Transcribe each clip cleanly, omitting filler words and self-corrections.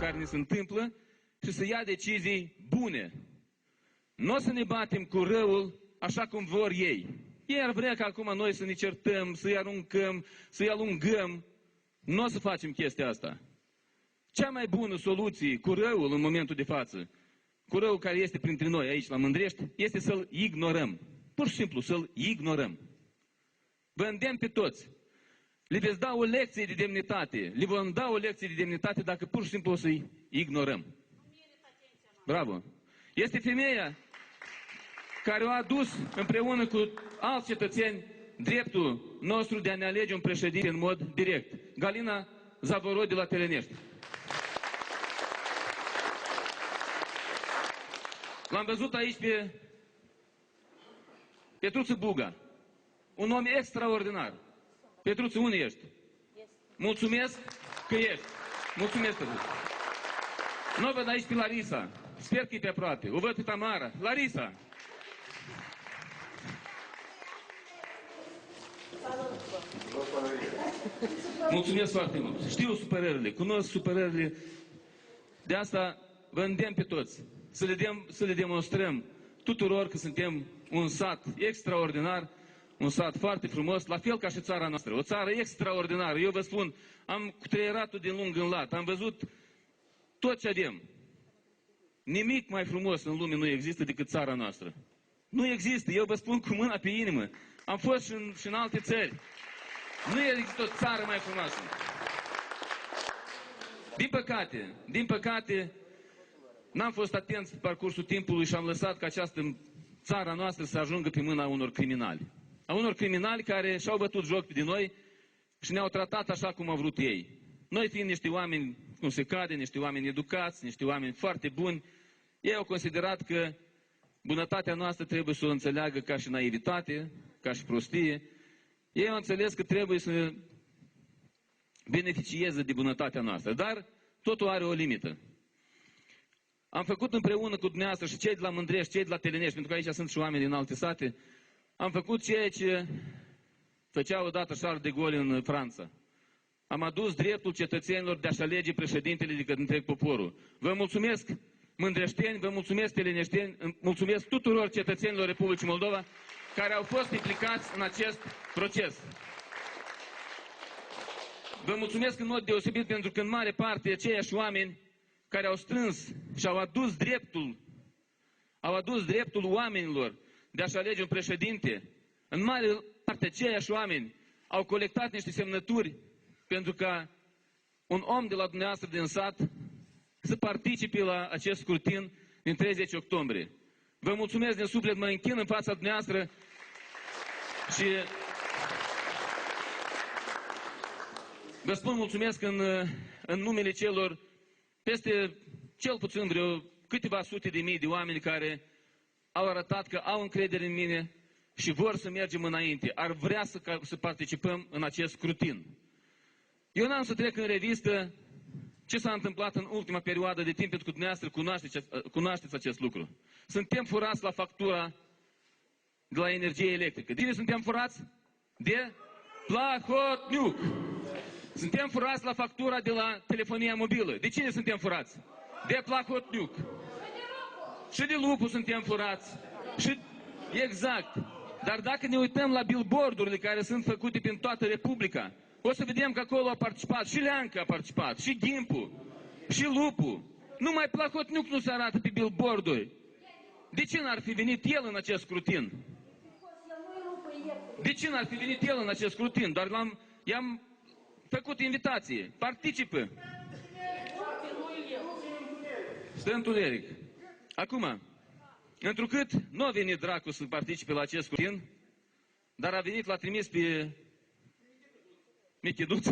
care ni se întâmplă și să ia decizii bune. Nu o să ne batem cu răul așa cum vor ei. Ei ar vrea ca acum noi să ne certăm, să-i aruncăm, să-i alungăm. Nu o să facem chestia asta. Cea mai bună soluție cu răul în momentul de față, cu răul care este printre noi aici la Mândrești, este să-l ignorăm. Pur și simplu să-l ignorăm. Vă îndemn pe toți. Le veți da o lecție de demnitate. Le vom da o lecție de demnitate dacă pur și simplu o să-i ignorăm. Bravo! Este femeia care a adus împreună cu alți cetățeni dreptul nostru de a ne alege un președinte în mod direct. Galina Zavorod de la Telenești. L-am văzut aici pe Petruță Buga. Un om extraordinar. Petruță, unde ești? Mulțumesc că ești. Mulțumesc, Petruță. Nu o văd aici pe Larisa. Sper că e pe aproape. O văd pe Tamara. Larisa! Mulțumesc foarte mult. Știu supărările, cunosc supărările. De asta vă îndemn pe toți să le demonstrăm tuturor că suntem un sat extraordinar, un sat foarte frumos, la fel ca și țara noastră. O țară extraordinară. Eu vă spun, am cutreierat-o din lung în lat, am văzut tot ce avem. Nimic mai frumos în lume nu există decât țara noastră. Nu există, eu vă spun cu mâna pe inimă. Am fost și în alte țări. Nu există o țară mai frumoasă. Din păcate, n-am fost atenți pe parcursul timpului și am lăsat ca această țara noastră să ajungă pe mâna unor criminali. A unor criminali care și-au bătut joc de noi și ne-au tratat așa cum au vrut ei. Noi fiind niște oameni, cum se cade, niște oameni educați, niște oameni foarte buni, ei au considerat că bunătatea noastră trebuie să o înțeleagă ca și naivitate, ca și prostie. Ei au înțeles că trebuie să beneficieze de bunătatea noastră, dar totul are o limită. Am făcut împreună cu dumneavoastră și cei de la Mândrești, cei de la Telenești, pentru că aici sunt și oameni din alte sate, am făcut ceea ce făcea odată Charles de Gaulle în Franța. Am adus dreptul cetățenilor de a-și alege președintele de către întreg poporul. Vă mulțumesc, mândreșteni, vă mulțumesc, teleneșteni, mulțumesc tuturor cetățenilor Republicii Moldova care au fost implicați în acest proces. Vă mulțumesc în mod deosebit pentru că în mare parte aceiași oameni care au strâns și au adus dreptul oamenilor de a-și alege un președinte, în mare parte aceiași oameni au colectat niște semnături pentru ca un om de la dumneavoastră din sat să participe la acest scrutin din 30 octombrie. Vă mulțumesc din suflet, mă închin în fața dumneavoastră și vă spun mulțumesc în numele celor peste cel puțin vreo câteva sute de mii de oameni care au arătat că au încredere în mine și vor să mergem înainte, ar vrea să participăm în acest scrutin. Eu n-am să trec în revistă ce s-a întâmplat în ultima perioadă de timp, pentru că dumneavoastră cunoașteți acest lucru. Suntem furați la factura de la energie electrică. De cine suntem furați? De Plahotniuc. Suntem furați la factura de la telefonia mobilă. De cine suntem furați? De Plahotniuc. Și de Lupu suntem furați. Și exact. Dar dacă ne uităm la billboardurile care sunt făcute prin toată Republica, o să vedem că acolo a participat și Leancă a participat, și Gimpu, și Lupu. Numai Plahotniuc nu se arată pe billboarduri. De ce n-ar fi venit el în acest scrutin? De ce n-ar fi venit el în acest scrutin? Doar i-am făcut invitație. Participă. Sfântul Eric. Acum, întrucât nu a venit dracu să participe la acest scrutin, dar a venit, l-a trimis pe Michiduț.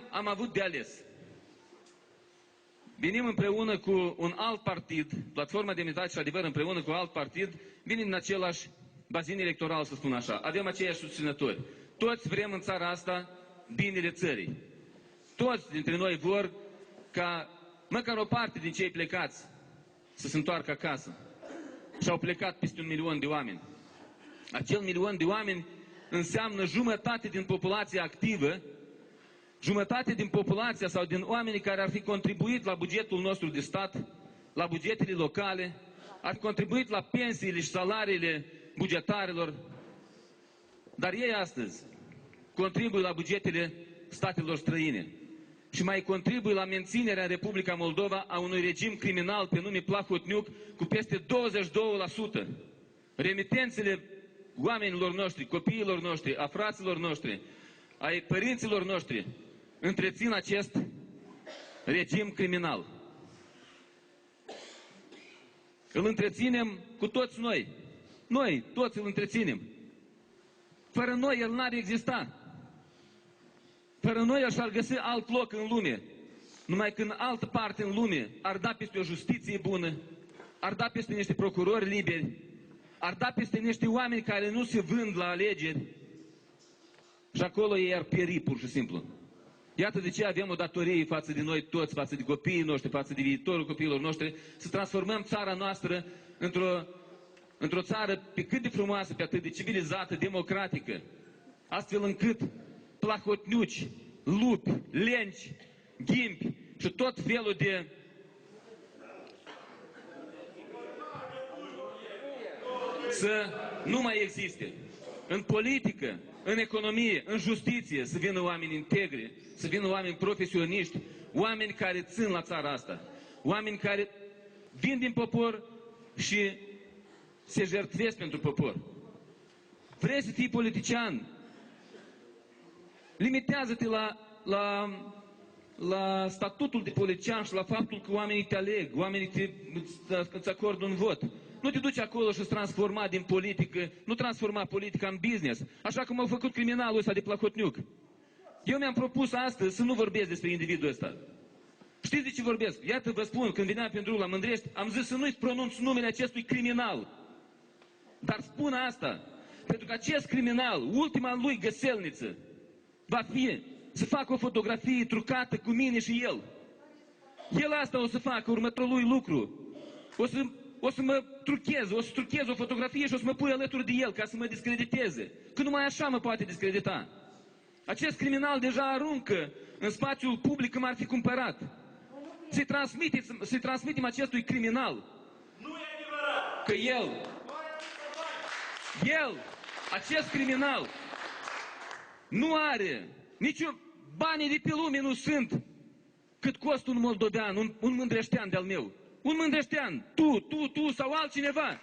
Am avut de ales. Venim împreună cu un alt partid, Platforma Demnitate și Adevăr împreună cu alt partid, venim în același bazin electoral, să spun așa. Avem aceiași susținători. Toți vrem în țara asta binele țării. Toți dintre noi vor ca măcar o parte din cei plecați să se întoarcă acasă. Și au plecat peste 1 milion de oameni. Acel 1 milion de oameni înseamnă jumătate din populația activă jumătate din populația sau din oamenii care ar fi contribuit la bugetul nostru de stat, la bugetele locale, ar fi contribuit la pensiile și salariile bugetarilor, dar ei astăzi contribuie la bugetele statelor străine și mai contribuie la menținerea în Republica Moldova a unui regim criminal pe nume Plahotniuc cu peste 22%. Remitențele oamenilor noștri, copiilor noștri, a fraților noștri, ai părinților noștri, întrețin acest regim criminal. Îl întreținem cu toți noi. Noi, toți îl întreținem. Fără noi, el n-ar exista. Fără noi, el și-ar găsi alt loc în lume. Numai că în altă parte în lume ar da peste o justiție bună, ar da peste niște procurori liberi, ar da peste niște oameni care nu se vând la alegeri și acolo ei ar pieri pur și simplu. Iată de ce avem o datorie față de noi toți, față de copiii noștri, față de viitorul copiilor noștri, să transformăm țara noastră într-o țară pe cât de frumoasă, pe atât de civilizată, democratică, astfel încât plahotniuci, lupi, lenci, ghimpi și tot felul de să nu mai existe. În politică, în economie, în justiție, să vină oameni integri, să vină oameni profesioniști, oameni care țin la țara asta, oameni care vin din popor și se jertfesc pentru popor. Vrei să fii politician? Limitează-te la statutul de politician și la faptul că oamenii te aleg, oamenii îți acordă un vot. Nu te duci acolo și îți transforma din politică, nu transforma politica în business, așa cum au făcut criminalul ăsta de Plahotniuc. Eu mi-am propus astăzi să nu vorbesc despre individul ăsta. Știți de ce vorbesc? Iată vă spun, când veneam pe drum la Mândrești, am zis să nu-i pronunț numele acestui criminal. Dar spun asta, pentru că acest criminal, ultima lui găselniță, va fi să facă o fotografie trucată cu mine și el. El asta o să facă, următorul lui lucru. O să mă truchez, o să truchez o fotografie și o să mă pui alături de el ca să mă discrediteze. Că numai așa mă poate discredita. Acest criminal deja aruncă în spațiul public cum ar fi cumpărat. Să-i transmitem acestui criminal Nu e adevărat! că el, acest criminal, nu are niciun... Banii de pe lume nu sunt cât costă un moldovean, un mândreștean de-al meu. Un mândreștean, tu sau altcineva.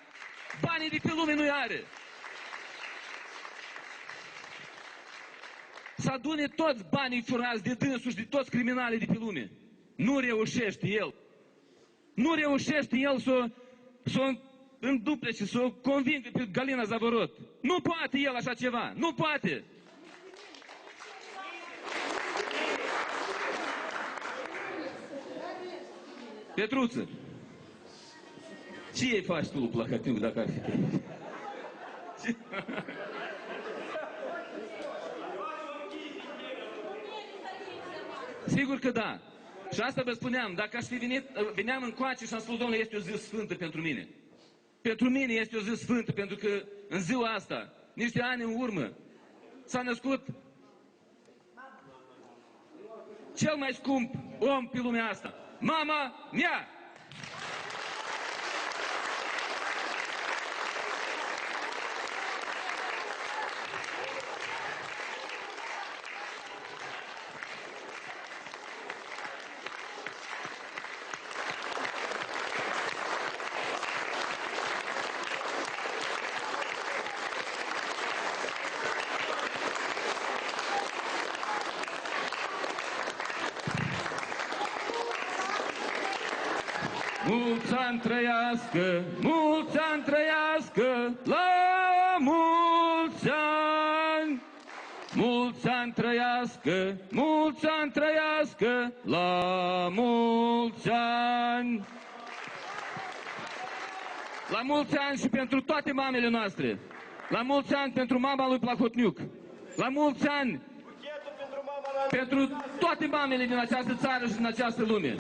Banii de pe lume nu-i are. Să adune toți banii furați de dânsul și de toți criminalii de pe lume. Nu reușește el. Nu reușește el să o înduplece, să o convingă pe Galina Zavorot. Nu poate el așa ceva. Nu poate. Petruță, ce îi faci tu lui Plahotniuc dacă ar fi? Sigur că da. Și asta vă spuneam, dacă aș fi veneam încoace și am spus, domnule, este o zi sfântă pentru mine. Pentru mine este o zi sfântă, pentru că în ziua asta, niște ani în urmă, s-a născut cel mai scump om pe lumea asta. Mama mea! Mulți ani trăiască, mulți ani trăiască, la mulți ani! Mulți ani trăiască, mulți ani trăiască, la mulți ani! La mulți ani și pentru toate mamele noastre! La mulți ani pentru mama lui Plahotniuc! La mulți ani pentru toate mamele din această țară și din această lume!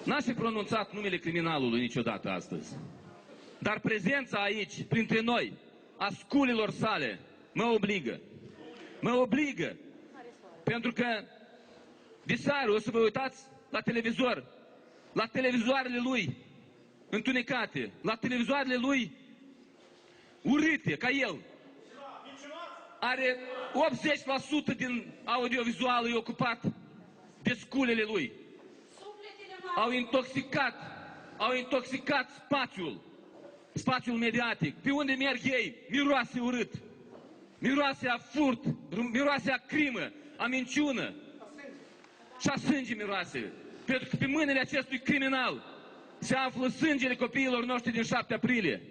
N-aș fi pronunțat numele criminalului niciodată astăzi. Dar prezența aici, printre noi, a sculilor sale, mă obligă. Mă obligă. Pentru că diseară o să vă uitați la televizor, la televizoarele lui întunecate, la televizoarele lui urâte, ca el. Are 80% din audiovizual e ocupat de sculele lui. Au intoxicat spațiul mediatic. Pe unde merg ei, miroase urât, miroase a furt, miroase a crimă, a minciună și a sânge miroase. Pentru că pe mâinile acestui criminal se află sângele copiilor noștri din 7 aprilie.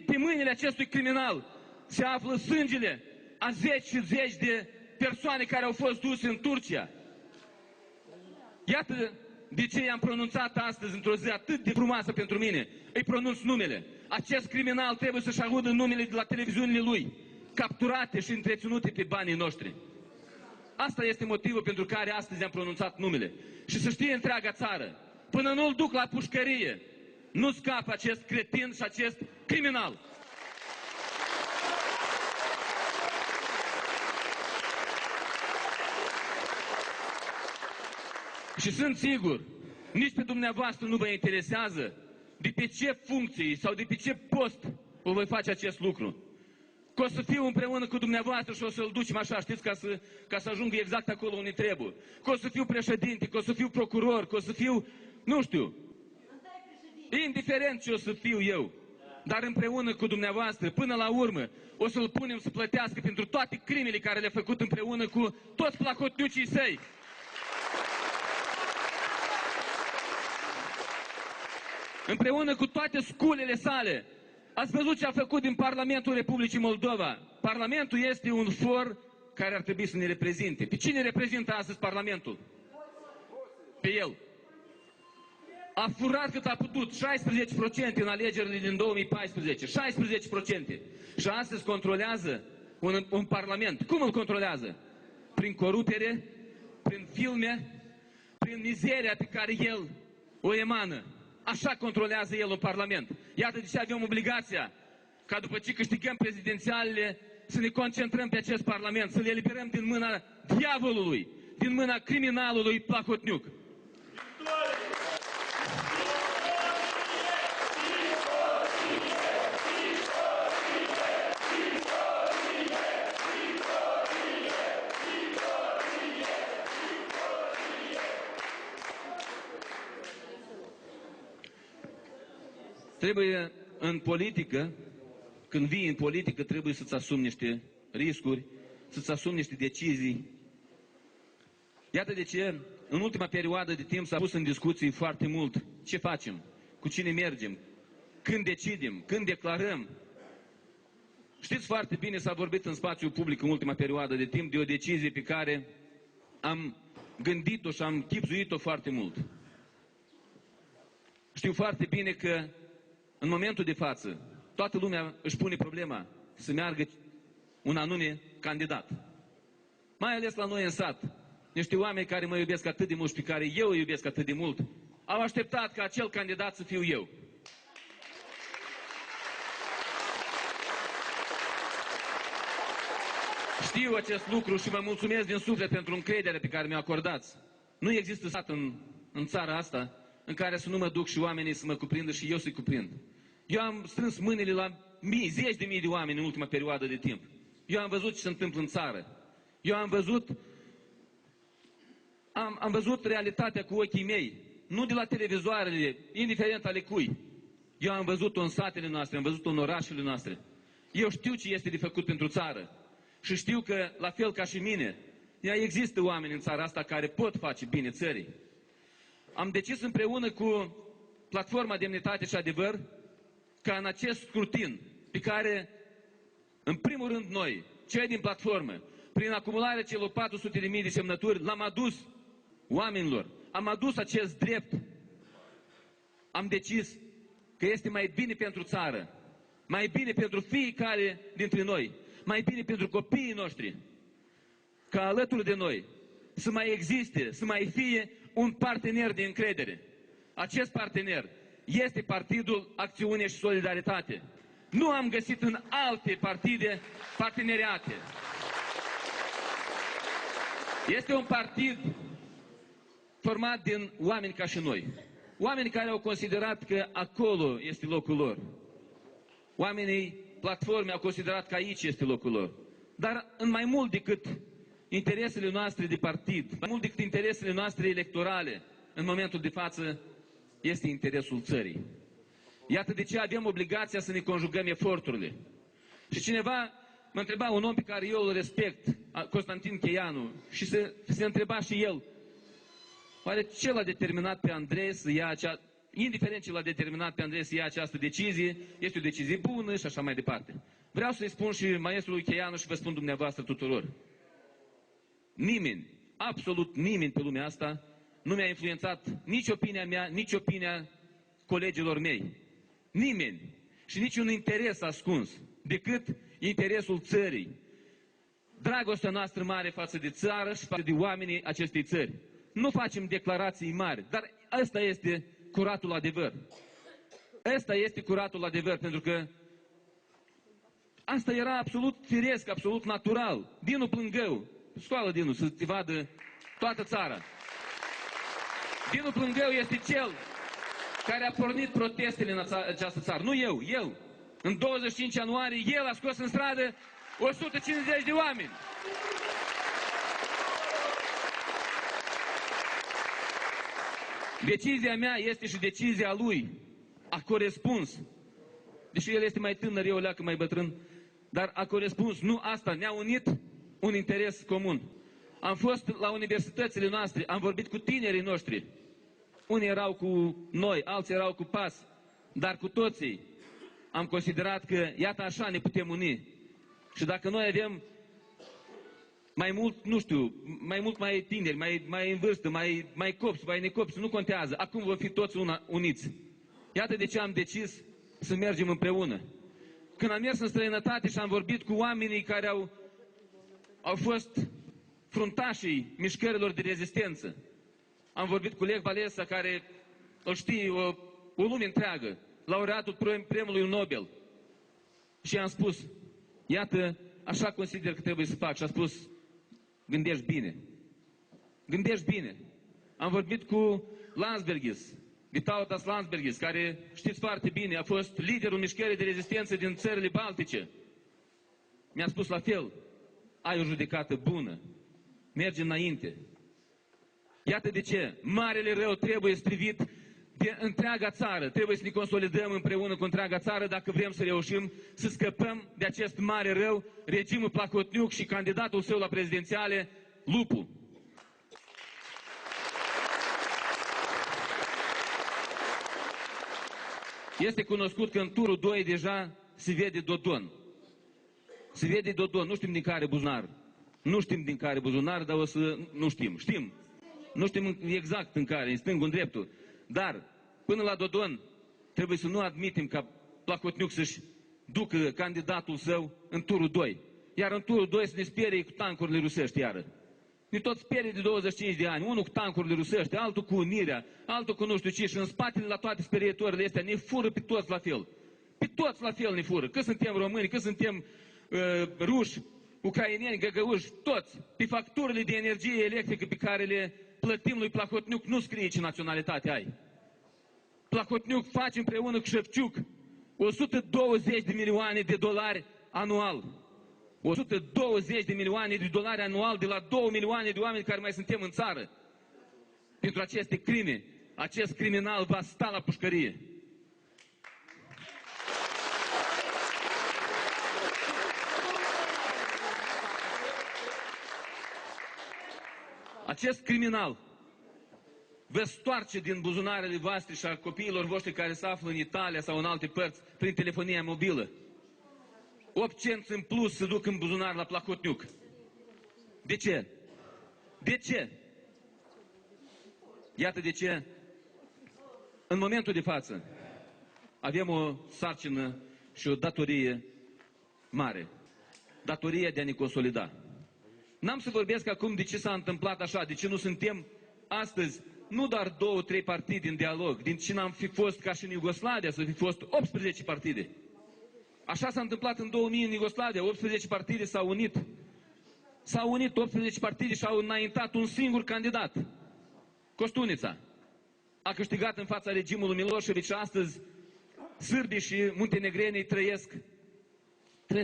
Pe mâinile acestui criminal se află sângele a zeci și zeci de persoane care au fost duse în Turcia. Iată de ce i-am pronunțat astăzi, într-o zi atât de frumoasă pentru mine, îi pronunț numele. Acest criminal trebuie să-și audă numele de la televiziunile lui, capturate și întreținute pe banii noștri. Asta este motivul pentru care astăzi am pronunțat numele. Și să știe întreaga țară, până nu-l duc la pușcărie, nu scapă acest cretin și acest criminal. Și sunt sigur, nici pe dumneavoastră nu vă interesează de pe ce funcții sau de pe ce post o voi face acest lucru. Că o să fiu împreună cu dumneavoastră și o să-l ducem așa, știți, ca să ajung exact acolo unde trebuie. Că o să fiu președinte, că o să fiu procuror, că o să fiu, nu știu, indiferent ce o să fiu eu. Dar împreună cu dumneavoastră, până la urmă, o să-l punem să plătească pentru toate crimele care le-a făcut împreună cu toți placotniucii săi. Împreună cu toate sculele sale. Ați văzut ce a făcut din Parlamentul Republicii Moldova. Parlamentul este un for care ar trebui să ne reprezinte. Pe cine reprezintă astăzi Parlamentul? Pe el. A furat cât a putut, 16% în alegerile din 2014, 16%. Și astăzi controlează un Parlament. Cum îl controlează? Prin corupere, prin filme, prin mizeria pe care el o emană. Așa controlează el un Parlament. Iată de ce avem obligația ca după ce câștigăm prezidențialele să ne concentrăm pe acest Parlament, să le eliberăm din mâna diavolului, din mâna criminalului Placotniuc. Trebuie în politică, când vii în politică, trebuie să-ți asumi niște riscuri, să-ți asumi niște decizii. Iată de ce, în ultima perioadă de timp s-a pus în discuții foarte mult ce facem, cu cine mergem, când decidem, când declarăm. Știți foarte bine, s-a vorbit în spațiul public în ultima perioadă de timp de o decizie pe care am gândit-o și am chipzuit-o foarte mult. Știu foarte bine că în momentul de față, toată lumea își pune problema să meargă un anume candidat. Mai ales la noi în sat, niște oameni care mă iubesc atât de mult și pe care eu îi iubesc atât de mult, au așteptat ca acel candidat să fiu eu. Știu acest lucru și vă mulțumesc din suflet pentru încrederea pe care mi-o acordați. Nu există sat în țara asta în care să nu mă duc și oamenii să mă cuprindă și eu să-i cuprind. Eu am strâns mâinile la zeci de mii de oameni în ultima perioadă de timp. Eu am văzut ce se întâmplă în țară. Eu am văzut realitatea cu ochii mei, nu de la televizoarele, indiferent ale cui. Eu am văzut-o în satele noastre, am văzut-o în orașele noastre. Eu știu ce este de făcut pentru țară. Și știu că, la fel ca și mine, există oameni în țara asta care pot face bine țării. Am decis împreună cu Platforma Demnitate și Adevăr ca în acest scrutin pe care, în primul rând noi, cei din platformă, prin acumularea celor 400.000 de semnături, l-am adus oamenilor, am adus acest drept, am decis că este mai bine pentru țară, mai bine pentru fiecare dintre noi, mai bine pentru copiii noștri, ca alături de noi să mai existe, să mai fie un partener de încredere. Acest partener este Partidul Acțiune și Solidaritate. Nu am găsit în alte partide parteneriate. Este un partid format din oameni ca și noi. Oameni care au considerat că acolo este locul lor. Oamenii platforme au considerat că aici este locul lor. Dar în mai mult decât interesele noastre de partid, mai mult decât interesele noastre electorale, în momentul de față, este interesul țării. Iată de ce avem obligația să ne conjugăm eforturile. Și cineva mă întreba, un om pe care eu îl respect, Constantin Cheianu, și se întreba și el, oare ce l-a determinat pe Andrei să ia indiferent ce l-a determinat pe Andrei să ia această decizie, este o decizie bună și așa mai departe. Vreau să-i spun și maestrului Cheianu și vă spun dumneavoastră tuturor. Nimeni, absolut nimeni pe lumea asta, nu mi-a influențat nici opinia mea, nici opinia colegilor mei. Nimeni și niciun interes ascuns, decât interesul țării. Dragostea noastră mare față de țară și față de oamenii acestei țări. Nu facem declarații mari, dar ăsta este curatul adevăr. Ăsta este curatul adevăr, pentru că asta era absolut firesc, absolut natural. Dinu Plângău, scoală Dinu, să te vadă toată țara. Dinu Plângău este cel care a pornit protestele în această țară. Nu eu, el. În 25 ianuarie, el a scos în stradă 150 de oameni. Decizia mea este și decizia lui. A corespuns. Deși el este mai tânăr, eu o leacă mai bătrân, dar a corespuns. Nu asta, ne-a unit un interes comun. Am fost la universitățile noastre, am vorbit cu tinerii noștri. Unii erau cu noi, alții erau cu PAS, dar cu toții am considerat că iată așa ne putem uni. Și dacă noi avem mai mult, nu știu, mai tineri, mai în vârstă, mai copți, mai necopți, nu contează. Acum vom fi toți uniți. Iată de ce am decis să mergem împreună. Când am mers în străinătate și am vorbit cu oamenii care au fost fruntașii mișcărilor de rezistență, am vorbit cu Lech Walesa, care îl știe o lume întreagă, laureatul premiului Nobel. Și am spus, iată, așa consider că trebuie să fac. Și a spus, gândești bine. Gândești bine. Am vorbit cu Landsbergis, Vytautas Landsbergis, care, știți foarte bine, a fost liderul mișcării de rezistență din țările Baltice. Mi-a spus la fel, ai o judecată bună, mergi înainte. Iată de ce marele rău trebuie strivit de întreaga țară. Trebuie să ne consolidăm împreună cu întreaga țară dacă vrem să reușim să scăpăm de acest mare rău, regimul Plahotniuc și candidatul său la prezidențiale, Lupu. Este cunoscut că în turul 2 deja se vede Dodon. Se vede Dodon, nu știm din care buzunar. Nu știm din care buzunar, dar o să... nu știm. Știm. Nu știm exact în care, în stângul, în dreptul. Dar, până la Dodon, trebuie să nu admitem ca Plahotniuc să-și ducă candidatul său în turul 2. Iar în turul 2 să ne sperie cu tancurile rusești iară. Ne tot sperie de 25 de ani. Unul cu tancurile rusești, altul cu unirea, altul cu nu știu ce. Și în spatele la toate sperietorile astea ne fură pe toți la fel. Pe toți la fel ne fură. Că suntem români, că suntem ruși, ucraineni, găgăuși, toți. Pe facturile de energie electrică pe care le plătim lui Plahotniuc nu scrie ce naționalitate ai. Plahotniuc face împreună cu Șefciuc 120 de milioane de dolari anual. 120 de milioane de dolari anual de la 2 milioane de oameni care mai suntem în țară. Pentru aceste crime, acest criminal va sta la pușcărie. Acest criminal vă stoarce din buzunarele voastre și a copiilor voștri care se află în Italia sau în alte părți prin telefonia mobilă. 8 cenți în plus se duc în buzunar la Plahotniuc. De ce? De ce? Iată de ce în momentul de față avem o sarcină și o datorie mare. Datoria de a ne consolida. N-am să vorbesc acum de ce s-a întâmplat așa, de ce nu suntem astăzi nu doar 2-3 partide în dialog, din ce n-am fi fost ca și în Iugoslavia, să fi fost 18 partide. Așa s-a întâmplat în 2000 în Iugoslavia, 18 partide s-au unit. S-au unit 18 partide și au înaintat un singur candidat, Koštunica. A câștigat în fața regimului Milošević și astăzi sârbii și muntenegrenii trăiesc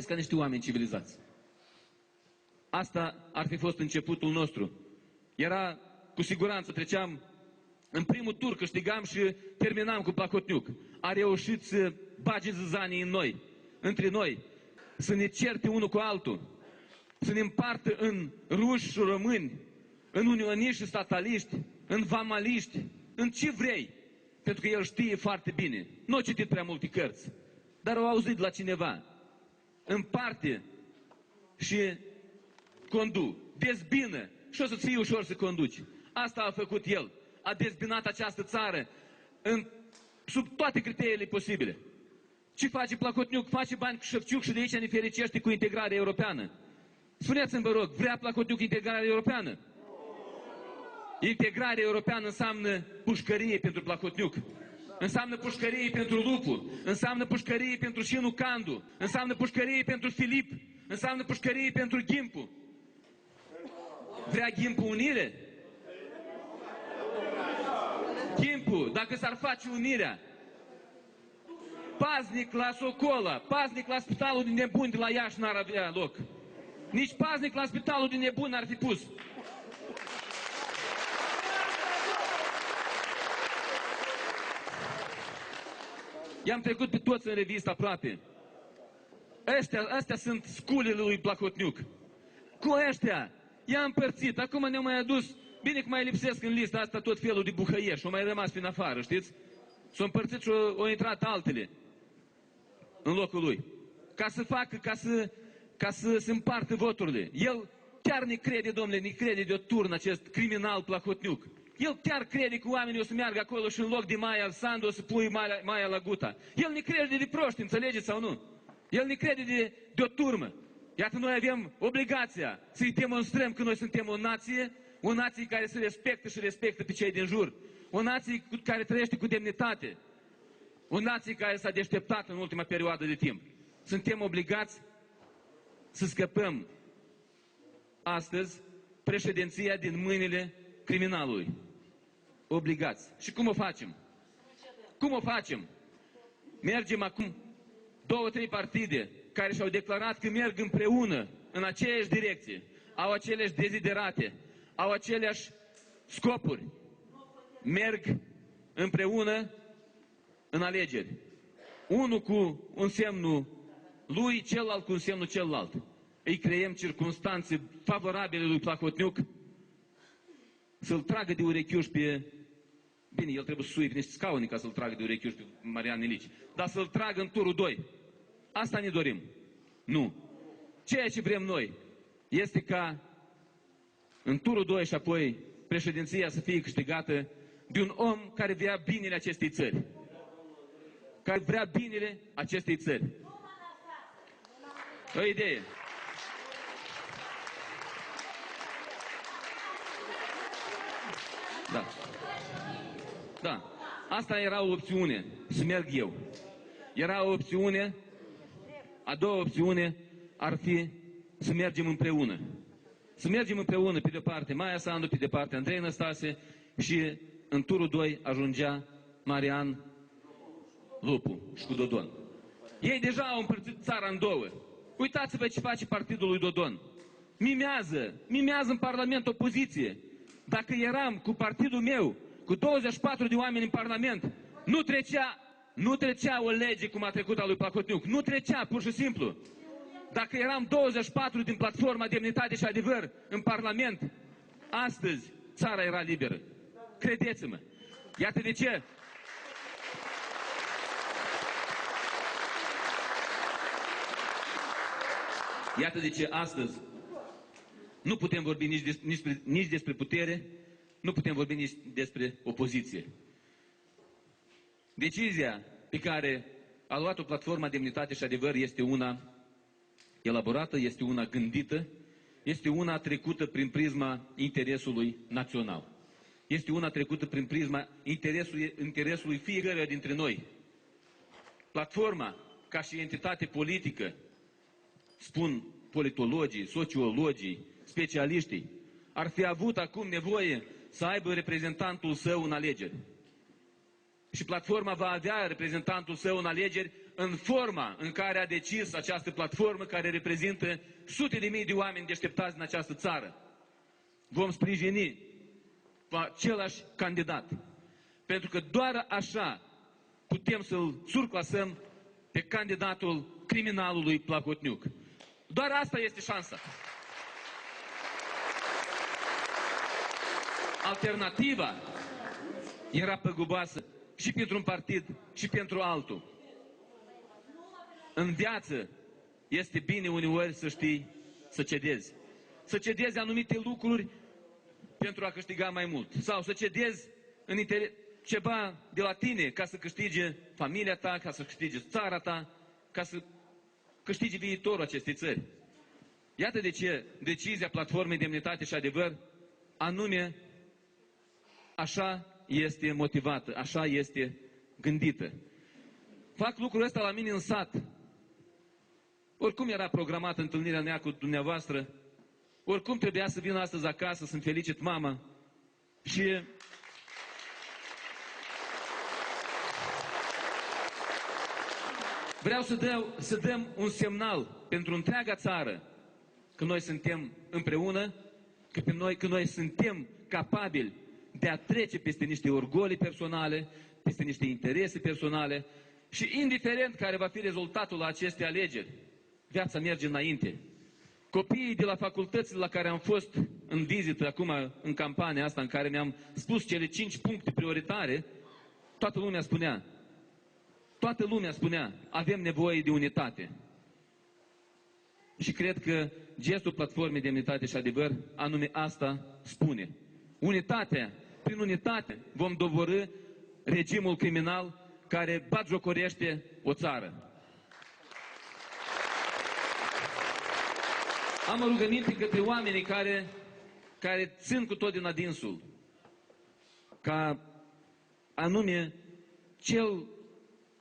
ca niște oameni civilizați. Asta ar fi fost începutul nostru. Era, cu siguranță, treceam în primul tur, câștigam și terminam cu Plahotniuc. A reușit să bage zâzanii în noi, între noi, să ne certe unul cu altul, să ne împartă în ruși și români, în unioniști și stataliști, în vamaliști, în ce vrei. Pentru că el știe foarte bine. Nu a citit prea multe cărți, dar au auzit de la cineva. Împarte și dezbină și o să-ți fie ușor să conduci. Asta a făcut el. A dezbinat această țară sub toate criteriile posibile. Ce face Plahotniuc? Face bani cu Șefciuc și de aici ne fericește cu integrarea europeană. Spuneți-mi, vă rog, vrea Plahotniuc integrarea europeană? Integrarea europeană înseamnă pușcărie pentru Plahotniuc. Înseamnă pușcărie pentru Lupu. Înseamnă pușcărie pentru Șinu Candu. Înseamnă pușcărie pentru Filip. Înseamnă pușcărie pentru Ghimpu. Vrea Ghimpu unire? Ghimpu, dacă s-ar face unirea, paznic la Socola, paznic la spitalul din nebuni de la Iași n-ar avea loc. Nici paznic la spitalul din nebuni n-ar fi pus. I-am trecut pe toți în revistă aproape. Astea sunt sculele lui Plahotniuc. Cu ăștia i-a împărțit. Acum ne-au mai adus, bine că mai lipsesc în lista asta tot felul de buhăieși. Au mai rămas prin afară, știți? S-au împărțit și au intrat altele în locul lui. Ca să facă, ca să se împartă voturile. El chiar ne crede, domnule, ne crede de o turnă acest criminal Plahotniuc. El chiar crede că oamenii o să meargă acolo și în loc de Maia Sandu o să pui Maia la Guta. El ne crede de proști, înțelegeți sau nu? El ne crede de o turmă. Iată, noi avem obligația să-i demonstrăm că noi suntem o nație care se respectă și respectă pe cei din jur. O nație care trăiește cu demnitate. O nație care s-a deșteptat în ultima perioadă de timp. Suntem obligați să scăpăm astăzi președinția din mâinile criminalului. Obligați. Și cum o facem? Cum o facem? Mergem acum 2-3 partide care și-au declarat că merg împreună în aceeași direcție, au aceleași deziderate, au aceleași scopuri. Merg împreună în alegeri. Unul cu un semnul lui, celălalt cu un semnul celălalt. Îi creăm circunstanțe favorabile lui Plahotniuc să-l tragă de urechiuși pe... Bine, el trebuie să suie pe niște scaune ca să-l tragă de urechiuși pe Marian Nelici. Dar să-l tragă în turul 2. Asta ne dorim. Nu. Ceea ce vrem noi este ca în turul 2 și apoi președinția să fie câștigată de un om care vrea binele acestei țări. Care vrea binele acestei țări. O idee. Da. Da. Asta era o opțiune, să merg eu. Era o opțiune, a doua opțiune ar fi să mergem împreună. Să mergem împreună, pe de parte Maia Sandu, pe de parte Andrei Năstase și în turul 2 ajungea Marian Lupu și cu Dodon. Ei deja au împărțit țara în două. Uitați-vă ce face partidul lui Dodon. Mimează în Parlament opoziție. Dacă eram cu partidul meu, cu 24 de oameni în Parlament, nu trecea o lege cum a trecut a lui Plahotniuc. Nu trecea, pur și simplu. Dacă eram 24 din platforma Demnitate și Adevăr în Parlament, astăzi țara era liberă. Credeți-mă. Iată de ce. Iată de ce astăzi nu putem vorbi nici despre putere, nu putem vorbi nici despre opoziție. Decizia pe care a luat-o platforma Demnitate și Adevăr este una elaborată, este una gândită, este una trecută prin prisma interesului național. Este una trecută prin prisma interesului fiecăruia dintre noi. Platforma, ca și entitate politică, spun politologii, sociologii, specialiștii, ar fi avut acum nevoie să aibă reprezentantul său în alegeri. Și platforma va avea reprezentantul său în alegeri în forma în care a decis această platformă, care reprezintă sute de mii de oameni deșteptați în această țară. Vom sprijini același candidat. Pentru că doar așa putem să-l surclasăm pe candidatul criminalului Plahotniuc. Doar asta este șansa. Alternativa era păguboasă și pentru un partid și pentru altul. În viață este bine uneori să știi să cedezi. Să cedezi anumite lucruri pentru a câștiga mai mult. Sau să cedezi în ceva de la tine ca să câștige familia ta, ca să câștige țara ta, ca să câștige viitorul acestei țări. Iată de ce decizia Platformei Demnitate și Adevăr anume așa este motivată, așa este gândită. Fac lucrul ăsta la mine în sat. Oricum era programată întâlnirea mea cu dumneavoastră, oricum trebuia să vin astăzi acasă să-mi felicit mama și vreau să dăm un semnal pentru întreaga țară că noi suntem împreună, că noi suntem capabili de a trece peste niște orgolii personale, peste niște interese personale și indiferent care va fi rezultatul la aceste alegeri, viața merge înainte. Copiii de la facultățile la care am fost în vizită acum în campania asta în care mi-am spus cele 5 puncte prioritare, toată lumea spunea, avem nevoie de unitate. Și cred că gestul Platformei Demnitate și Adevăr anume asta spune. Prin unitate vom doborî regimul criminal care batjocorește o țară. Am o rugăminte către oamenii care țin cu tot din adinsul, ca anume cel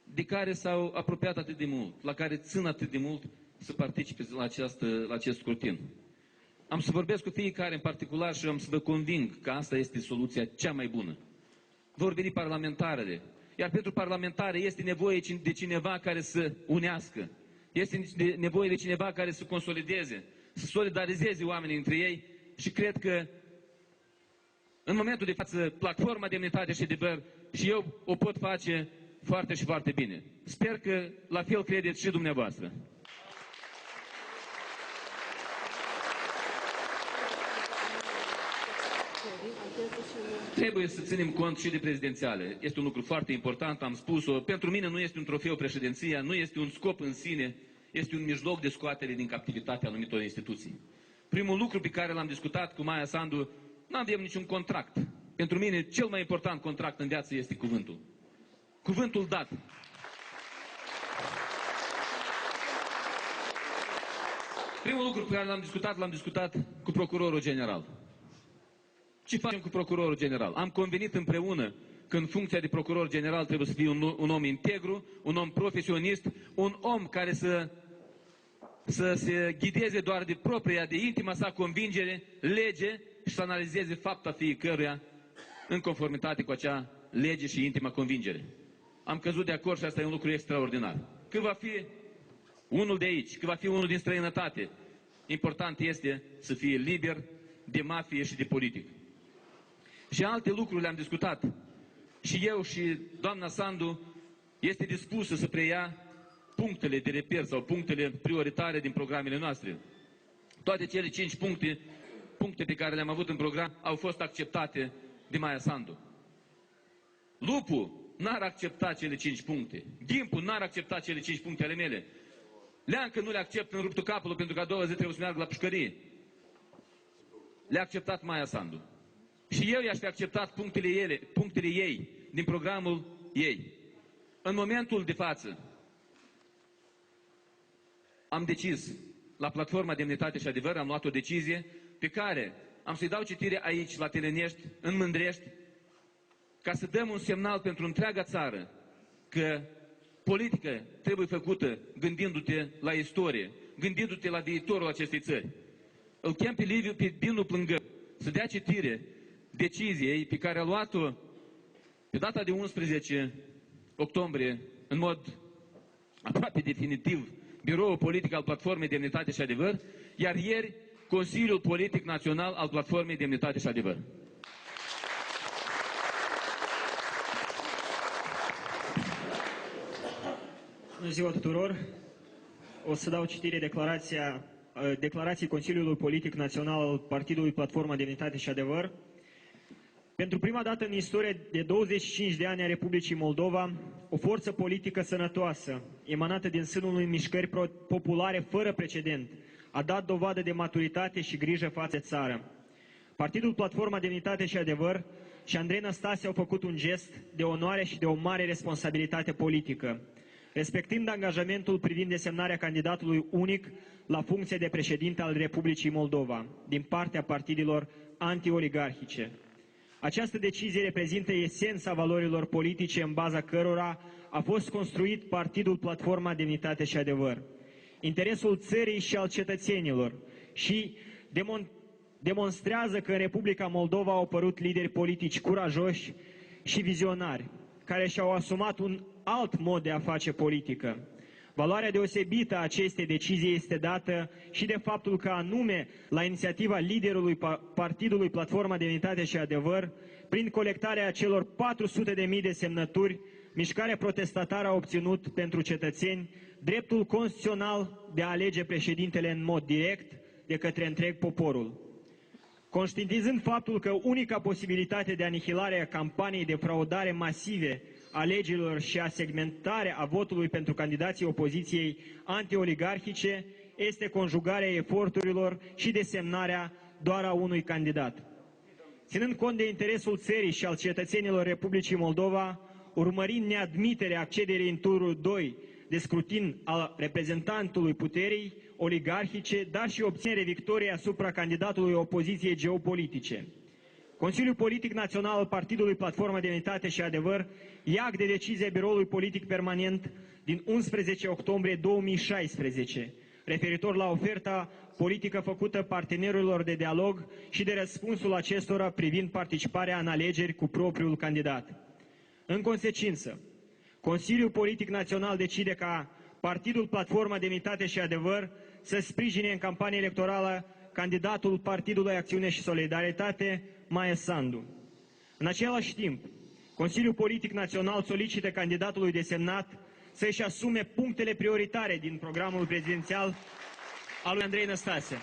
de care s-au apropiat atât de mult, la care țin atât de mult, să participe la acest scrutin. Am să vorbesc cu fiecare în particular și am să vă conving că asta este soluția cea mai bună. Vor veni parlamentarele, iar pentru parlamentare este nevoie de cineva care să unească, este nevoie de cineva care să consolideze, să solidarizeze oamenii între ei și cred că în momentul de față Platforma Demnitate și Adevăr și eu o pot face foarte și foarte bine. Sper că la fel credeți și dumneavoastră. Trebuie să ținem cont și de prezidențiale. Este un lucru foarte important, am spus-o. Pentru mine nu este un trofeu președinția, nu este un scop în sine, este un mijloc de scoatere din captivitatea anumitor instituții. Primul lucru pe care l-am discutat cu Maia Sandu, nu avem niciun contract. Pentru mine, cel mai important contract în viață este cuvântul. Cuvântul dat. Primul lucru pe care l-am discutat cu procurorul general. Ce facem cu procurorul general? Am convenit împreună că în funcția de procuror general trebuie să fie un om integru, un om profesionist, un om care să se ghideze doar de propria, de intima sa convingere, lege și să analizeze fapta fiecăruia în conformitate cu acea lege și intima convingere. Am căzut de acord și asta e un lucru extraordinar. Că va fi unul de aici, că va fi unul din străinătate, important este să fie liber de mafie și de politic. Și alte lucruri le-am discutat. Și eu și doamna Sandu este dispusă să preia punctele de reper sau punctele prioritare din programele noastre. Toate cele 5 puncte pe care le-am avut în program au fost acceptate de Maia Sandu. Lupul n-ar accepta cele 5 puncte. Ghimpul n-ar accepta cele 5 puncte ale mele. Leancă nu le accept în ruptul capului pentru că a doua zi trebuie să meargă la pușcărie. Le-a acceptat Maia Sandu. Și eu i-aș fi acceptat punctele ei, din programul ei. În momentul de față, am decis la platforma Demnitate și Adevăr, am luat o decizie pe care am să-i dau citire aici, la Telenești, în Mândrești, ca să dăm un semnal pentru întreaga țară că politică trebuie făcută gândindu-te la istorie, gândindu-te la viitorul acestei țări. Îl chem pe Liviu pe Dinu Plângă să dea citire deciziei pe care a luat-o pe data de 11 octombrie, în mod aproape definitiv, Biroul Politic al Platformei Demnitate și Adevăr, iar ieri Consiliul Politic Național al Platformei Demnitate și Adevăr. Bună ziua tuturor! O să dau citire declarației Consiliului Politic Național al Partidului Platforma Demnitate și Adevăr. Pentru prima dată în istorie de 25 de ani a Republicii Moldova, o forță politică sănătoasă, emanată din sânul unei mișcări populare fără precedent, a dat dovadă de maturitate și grijă față de țară. Partidul Platforma Demnitate și Adevăr și Andrei Năstase au făcut un gest de onoare și de o mare responsabilitate politică, respectând angajamentul privind desemnarea candidatului unic la funcție de președinte al Republicii Moldova, din partea partidelor anti-oligarhice. Această decizie reprezintă esența valorilor politice în baza cărora a fost construit Partidul Platforma Demnitate și Adevăr. Interesul țării și al cetățenilor și demonstrează că în Republica Moldova au apărut lideri politici curajoși și vizionari, care și-au asumat un alt mod de a face politică. Valoarea deosebită a acestei decizii este dată și de faptul că anume la inițiativa liderului Partidului Platforma Demnitate și Adevăr, prin colectarea celor 400.000 de semnături, mișcarea protestatară a obținut pentru cetățeni dreptul constituțional de a alege președintele în mod direct de către întreg poporul. Conștientizând faptul că unica posibilitate de anihilare a campaniei de fraudare masive a legilor și a segmentare a votului pentru candidații opoziției anti-oligarhice este conjugarea eforturilor și desemnarea doar a unui candidat. Ținând cont de interesul țării și al cetățenilor Republicii Moldova, urmărind neadmiterea accederii în turul 2 de scrutin al reprezentantului puterii oligarhice, dar și obținerea victoriei asupra candidatului opoziției geopolitice, Consiliul Politic Național al Partidului Platforma Demnitate și Adevăr ia act de decizia Biroului Politic Permanent din 11 octombrie 2016, referitor la oferta politică făcută partenerilor de dialog și de răspunsul acestora privind participarea în alegeri cu propriul candidat. În consecință, Consiliul Politic Național decide ca Partidul Platforma Demnitate și Adevăr să sprijine în campanie electorală candidatul Partidului Acțiune și Solidaritate, Maia Sandu. În același timp, Consiliul Politic Național solicită candidatului desemnat să își asume punctele prioritare din programul prezidențial al lui Andrei Năstase.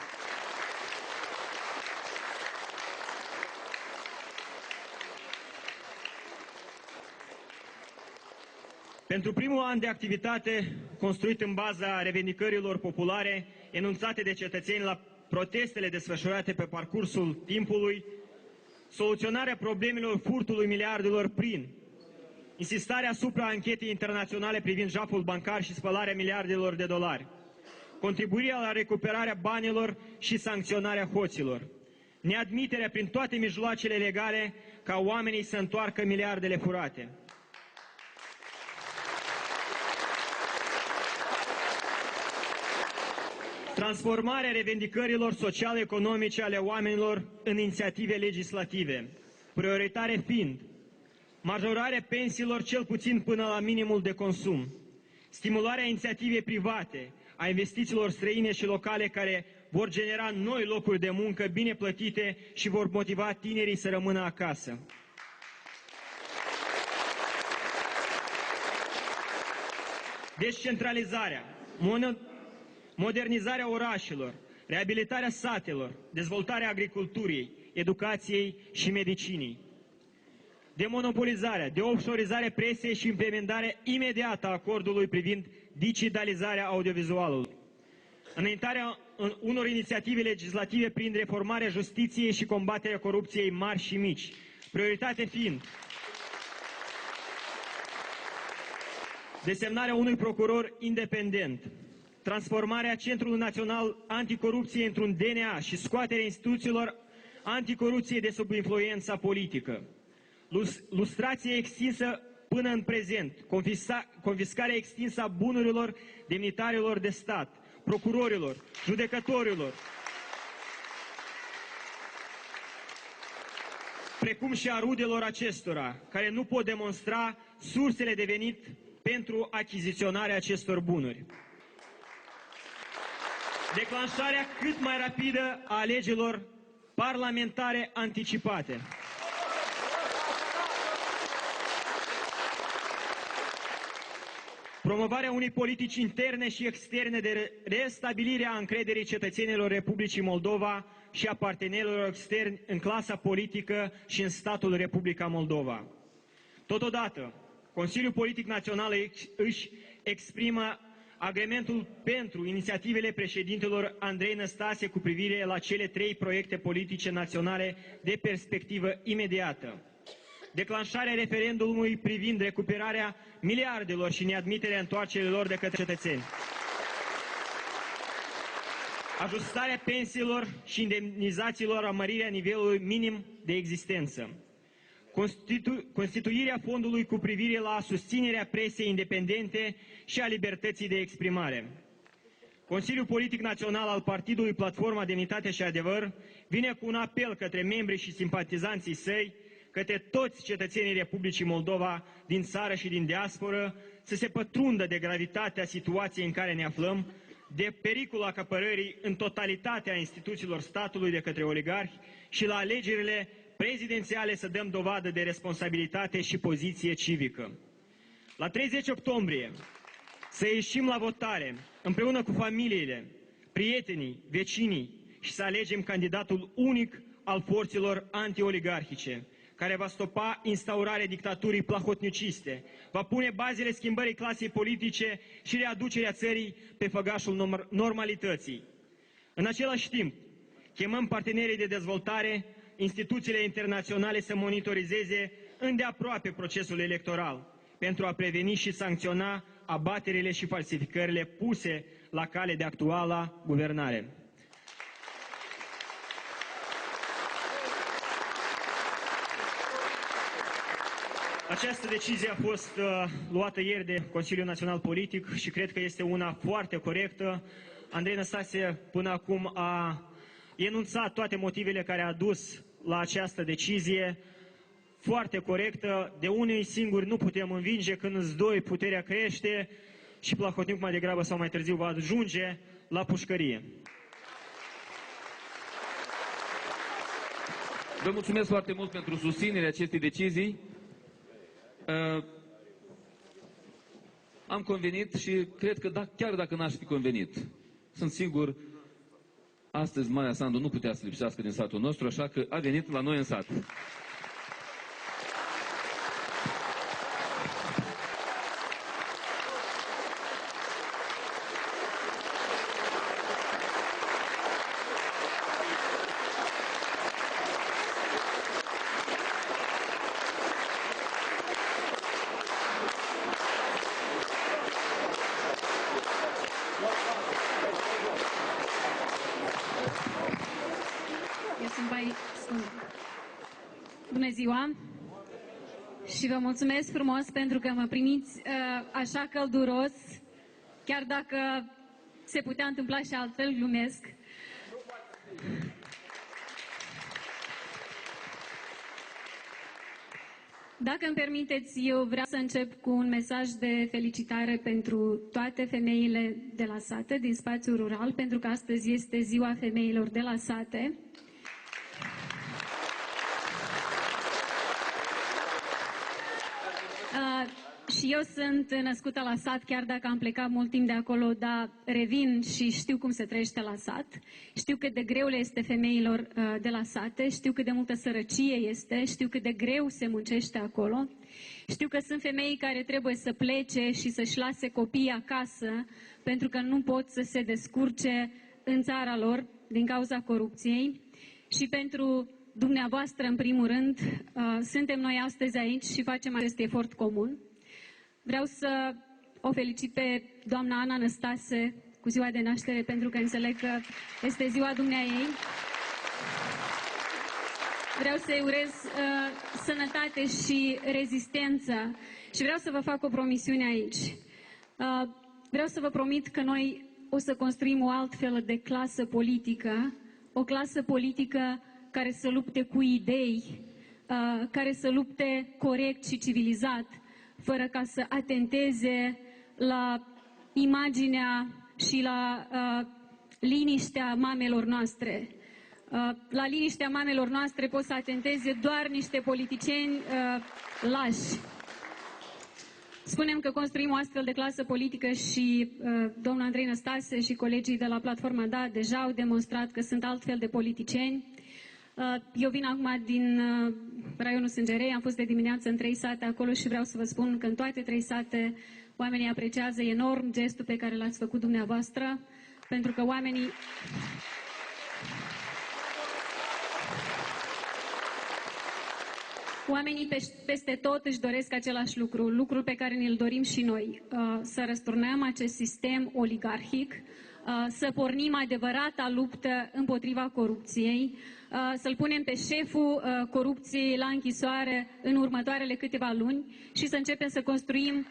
Pentru primul an de activitate, construit în baza revendicărilor populare enunțate de cetățeni la protestele desfășurate pe parcursul timpului, soluționarea problemelor furtului miliardelor prin insistarea asupra anchetei internaționale privind jaful bancar și spălarea miliardelor de dolari, contribuirea la recuperarea banilor și sancționarea hoților, neadmiterea prin toate mijloacele legale ca oamenii să întoarcă miliardele furate. Transformarea revendicărilor social-economice ale oamenilor în inițiative legislative, prioritare fiind majorarea pensiilor cel puțin până la minimul de consum, stimularea inițiativei private, a investițiilor străine și locale care vor genera noi locuri de muncă bine plătite și vor motiva tinerii să rămână acasă. Descentralizarea, modernizarea orașelor, reabilitarea satelor, dezvoltarea agriculturii, educației și medicinii. Demonopolizarea, deoffshorizarea presiei și implementarea imediată a acordului privind digitalizarea audiovizualului. Înaintarea unor inițiative legislative prin reformarea justiției și combaterea corupției mari și mici, prioritate fiind desemnarea unui procuror independent, transformarea Centrului Național Anticorupție într-un DNA și scoaterea instituțiilor anticorupție de sub influența politică. Lustrație extinsă până în prezent, confiscarea extinsă a bunurilor demnitarilor de stat, procurorilor, judecătorilor, precum și a rudelor acestora, care nu pot demonstra sursele de venit pentru achiziționarea acestor bunuri. Declanșarea cât mai rapidă a alegerilor parlamentare anticipate. Promovarea unei politici interne și externe de restabilire a încrederii cetățenilor Republicii Moldova și a partenerilor externi în clasa politică și în statul Republica Moldova. Totodată, Consiliul Politic Național își exprimă agrementul pentru inițiativele președintelor Andrei Năstase cu privire la cele 3 proiecte politice naționale de perspectivă imediată. Declanșarea referendumului privind recuperarea miliardelor și neadmiterea întoarcerilor de către cetățeni. Ajustarea pensiilor și indemnizațiilor, mărirea nivelului minim de existență. Constituirea fondului cu privire la susținerea presei independente și a libertății de exprimare. Consiliul Politic Național al Partidului Platforma Demnitate și Adevăr vine cu un apel către membrii și simpatizanții săi, către toți cetățenii Republicii Moldova din țară și din diasporă, să se pătrundă de gravitatea situației în care ne aflăm, de pericolul acapărării în totalitatea instituțiilor statului de către oligarhi și la alegerile prezidențiale să dăm dovadă de responsabilitate și poziție civică. La 30 octombrie să ieșim la votare împreună cu familiile, prietenii, vecinii și să alegem candidatul unic al forțelor anti-oligarhice, care va stopa instaurarea dictaturii plahotniuciste, va pune bazele schimbării clasei politice și readucerea țării pe făgașul normalității. În același timp, chemăm partenerii de dezvoltare, instituțiile internaționale să monitorizeze îndeaproape procesul electoral pentru a preveni și sancționa abaterile și falsificările puse la cale de actuala guvernare. Această decizie a fost luată ieri de Consiliul Național Politic și cred că este una foarte corectă. Andrei Năstase până acum a enunțat toate motivele care a dus la această decizie foarte corectă. De unii singuri nu putem învinge, când îți doi puterea crește și Plahotniuc mai degrabă sau mai târziu va ajunge la pușcărie. Vă mulțumesc foarte mult pentru susținerea acestei decizii. Am convenit și cred că chiar dacă n-aș fi convenit, sunt sigur, astăzi Maia Sandu nu putea să lipsească din satul nostru, așa că a venit la noi în sat. Bună ziua și vă mulțumesc frumos pentru că mă primiți așa călduros, chiar dacă se putea întâmpla și altfel, glumesc. Dacă îmi permiteți, eu vreau să încep cu un mesaj de felicitare pentru toate femeile de la sate, din spațiul rural, pentru că astăzi este Ziua Femeilor de la sate. Și eu sunt născută la sat, chiar dacă am plecat mult timp de acolo, dar revin și știu cum se trăiește la sat. Știu cât de greu le este femeilor de la sate, știu cât de multă sărăcie este, știu cât de greu se muncește acolo. Știu că sunt femei care trebuie să plece și să-și lase copiii acasă pentru că nu pot să se descurce în țara lor din cauza corupției. Și pentru dumneavoastră, în primul rând, suntem noi astăzi aici și facem acest efort comun. Vreau să o felicit pe doamna Ana Năstase cu ziua de naștere, pentru că înțeleg că este ziua dumneaei. Vreau să-i urez sănătate și rezistență și vreau să vă fac o promisiune aici. Vreau să vă promit că noi o să construim o altfel de clasă politică, o clasă politică care să lupte cu idei, care să lupte corect și civilizat, fără ca să atenteze la imaginea și la liniștea mamelor noastre. La liniștea mamelor noastre pot să atenteze doar niște politicieni lași. Spunem că construim o astfel de clasă politică și domnul Andrei Năstase și colegii de la Platforma Da deja au demonstrat că sunt altfel de politicieni. Eu vin acum din raionul Sângerei, am fost de dimineață în 3 sate acolo și vreau să vă spun că în toate 3 sate oamenii apreciază enorm gestul pe care l-ați făcut dumneavoastră, pentru că Oamenii peste tot își doresc același lucru, lucrul pe care ne-l dorim și noi, să răsturnăm acest sistem oligarhic, să pornim adevărata luptă împotriva corupției, să-l punem pe șeful corupției la închisoare în următoarele câteva luni și să începem să construim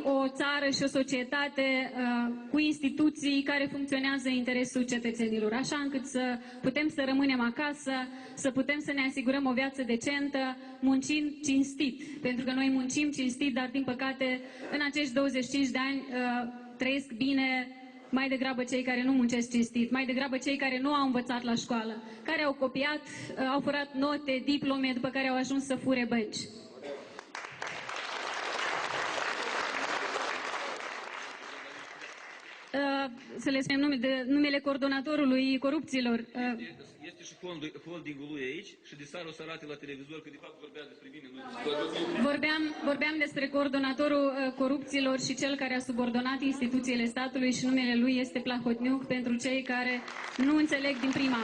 o țară și o societate cu instituții care funcționează în interesul cetățenilor, așa încât să putem să rămânem acasă, să putem să ne asigurăm o viață decentă, muncind cinstit. Pentru că noi muncim cinstit, dar din păcate în acești 25 de ani trăiesc bine mai degrabă cei care nu muncesc cinstit, mai degrabă cei care nu au învățat la școală, care au copiat, au furat note, diplome, după care au ajuns să fure bănci. Să le spunem numele coordonatorului corupților. Este și holdingul lui aici și de seară o să arate la televizor că de fapt vorbea despre mine. Vorbeam despre coordonatorul corupților și cel care a subordonat instituțiile statului și numele lui este Plahotniuc, pentru cei care nu înțeleg din prima.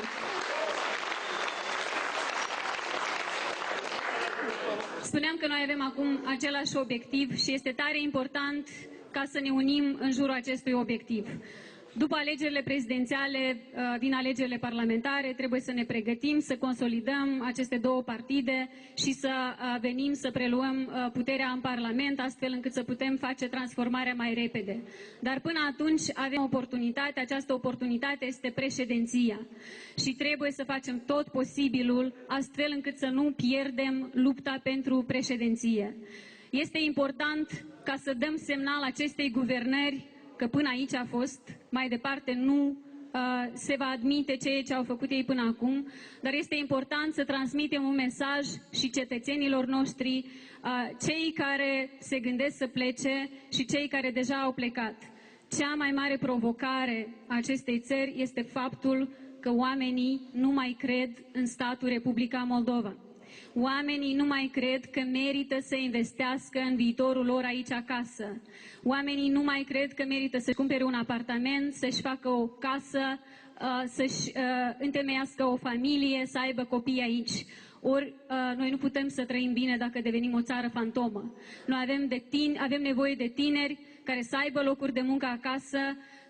Spuneam că noi avem acum același obiectiv și este tare important ca să ne unim în jurul acestui obiectiv. După alegerile prezidențiale, din alegerile parlamentare, trebuie să ne pregătim, să consolidăm aceste două partide și să venim să preluăm puterea în Parlament, astfel încât să putem face transformarea mai repede. Dar până atunci avem oportunitate, această oportunitate este președinția și trebuie să facem tot posibilul astfel încât să nu pierdem lupta pentru președinție. Este important ca să dăm semnal acestei guvernări că până aici a fost, mai departe nu se va admite ceea ce au făcut ei până acum, dar este important să transmitem un mesaj și cetățenilor noștri, cei care se gândesc să plece și cei care deja au plecat. Cea mai mare provocare a acestei țări este faptul că oamenii nu mai cred în statul Republica Moldova. Oamenii nu mai cred că merită să investească în viitorul lor aici acasă. Oamenii nu mai cred că merită să cumpere un apartament, să-și facă o casă, să-și întemeiască o familie, să aibă copii aici. Ori noi nu putem să trăim bine dacă devenim o țară fantomă. Noi avem nevoie de tineri care să aibă locuri de muncă acasă,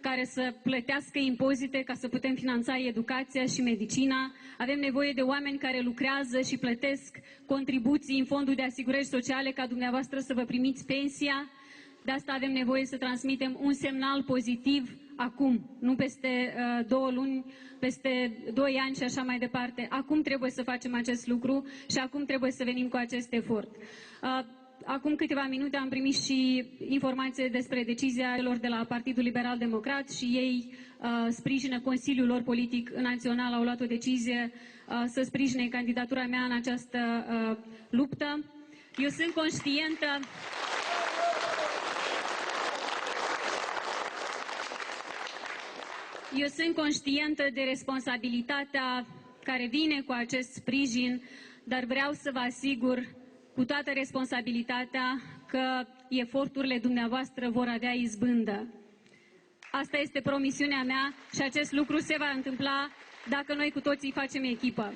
care să plătească impozite ca să putem finanța educația și medicina. Avem nevoie de oameni care lucrează și plătesc contribuții în fondul de asigurări sociale ca dumneavoastră să vă primiți pensia. De asta avem nevoie să transmitem un semnal pozitiv acum, nu peste 2 luni, peste 2 ani și așa mai departe. Acum trebuie să facem acest lucru și acum trebuie să venim cu acest efort. Acum câteva minute am primit și informații despre decizia celor de la Partidul Liberal Democrat și ei sprijină Consiliul lor politic național, au luat o decizie să sprijine candidatura mea în această luptă. Eu sunt conștientă de responsabilitatea care vine cu acest sprijin, dar vreau să vă asigur cu toată responsabilitatea că eforturile dumneavoastră vor avea izbândă. Asta este promisiunea mea și acest lucru se va întâmpla dacă noi cu toții facem echipă.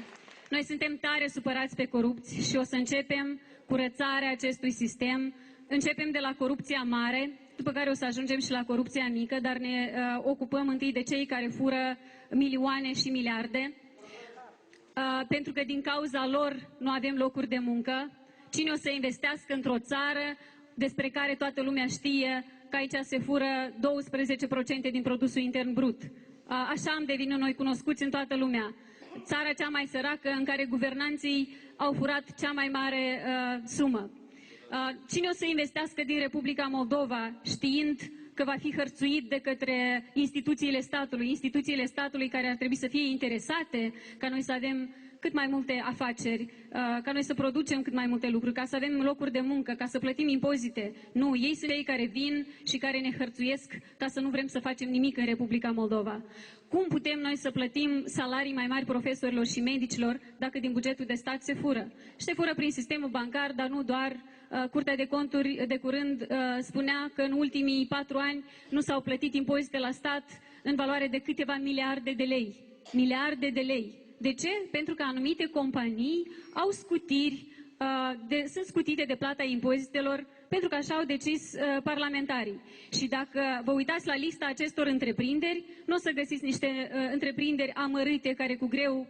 Noi suntem tare supărați pe corupți și o să începem curățarea acestui sistem. Începem de la corupția mare, după care o să ajungem și la corupția mică, dar ne ocupăm întâi de cei care fură milioane și miliarde, pentru că din cauza lor nu avem locuri de muncă. Cine o să investească într-o țară despre care toată lumea știe că aici se fură 12% din produsul intern brut? Așa am devenit noi cunoscuți în toată lumea. Țara cea mai săracă în care guvernanții au furat cea mai mare sumă. Cine o să investească din Republica Moldova știind că va fi hărțuit de către instituțiile statului care ar trebui să fie interesate ca noi să avem cât mai multe afaceri, ca noi să producem cât mai multe lucruri, ca să avem locuri de muncă, ca să plătim impozite. Nu, ei sunt cei care vin și care ne hărțuiesc ca să nu vrem să facem nimic în Republica Moldova. Cum putem noi să plătim salarii mai mari profesorilor și medicilor dacă din bugetul de stat se fură? Și se fură prin sistemul bancar, dar nu doar. Curtea de Conturi de curând spunea că în ultimii 4 ani nu s-au plătit impozite la stat în valoare de câteva miliarde de lei. Miliarde de lei. De ce? Pentru că anumite companii au scutiri, sunt scutite de plata impozitelor, pentru că așa au decis parlamentarii. Și dacă vă uitați la lista acestor întreprinderi, nu o să găsiți niște întreprinderi amărâte care cu greu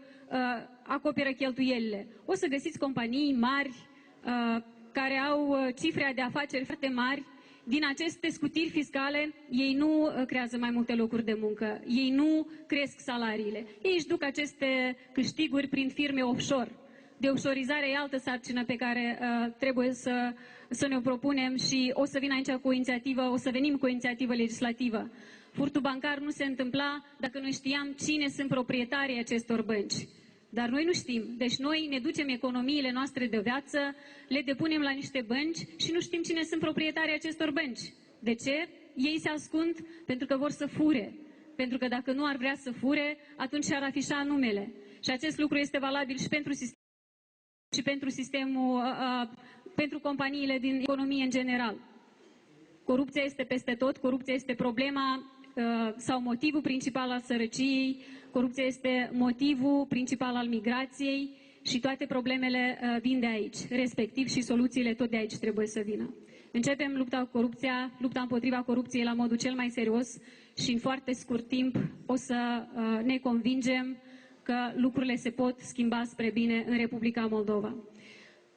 acoperă cheltuielile. O să găsiți companii mari care au cifre de afaceri foarte mari. Din aceste scutiri fiscale, ei nu creează mai multe locuri de muncă, ei nu cresc salariile. Ei își duc aceste câștiguri prin firme offshore. De offshorizare e altă sarcină pe care trebuie să ne o propunem și o să vin aici cu o inițiativă, o să venim cu o inițiativă legislativă. Furtul bancar nu se întâmpla dacă noi știam cine sunt proprietarii acestor bănci. Dar noi nu știm. Deci noi ne ducem economiile noastre de viață, le depunem la niște bănci și nu știm cine sunt proprietarii acestor bănci. De ce? Ei se ascund pentru că vor să fure. Pentru că dacă nu ar vrea să fure, atunci și-ar afișa numele. Și acest lucru este valabil și pentru sistemul, pentru companiile din economie în general. Corupția este peste tot, corupția este problema sau motivul principal al sărăciei, corupția este motivul principal al migrației și toate problemele vin de aici, respectiv și soluțiile tot de aici trebuie să vină. Începem lupta împotriva corupției la modul cel mai serios și în foarte scurt timp o să ne convingem că lucrurile se pot schimba spre bine în Republica Moldova.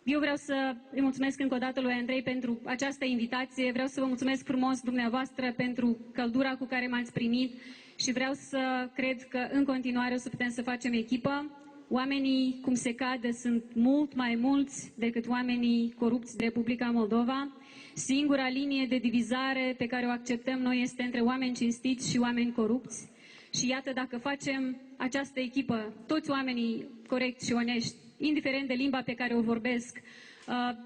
Eu vreau să îi mulțumesc încă o dată lui Andrei pentru această invitație, vreau să vă mulțumesc frumos dumneavoastră pentru căldura cu care m-ați primit și vreau să cred că în continuare o să putem să facem echipă. Oamenii, cum se cade, sunt mult mai mulți decât oamenii corupți de Republica Moldova. Singura linie de divizare pe care o acceptăm noi este între oameni cinstiți și oameni corupți. Și iată, dacă facem această echipă, toți oamenii corecți și onești, indiferent de limba pe care o vorbesc,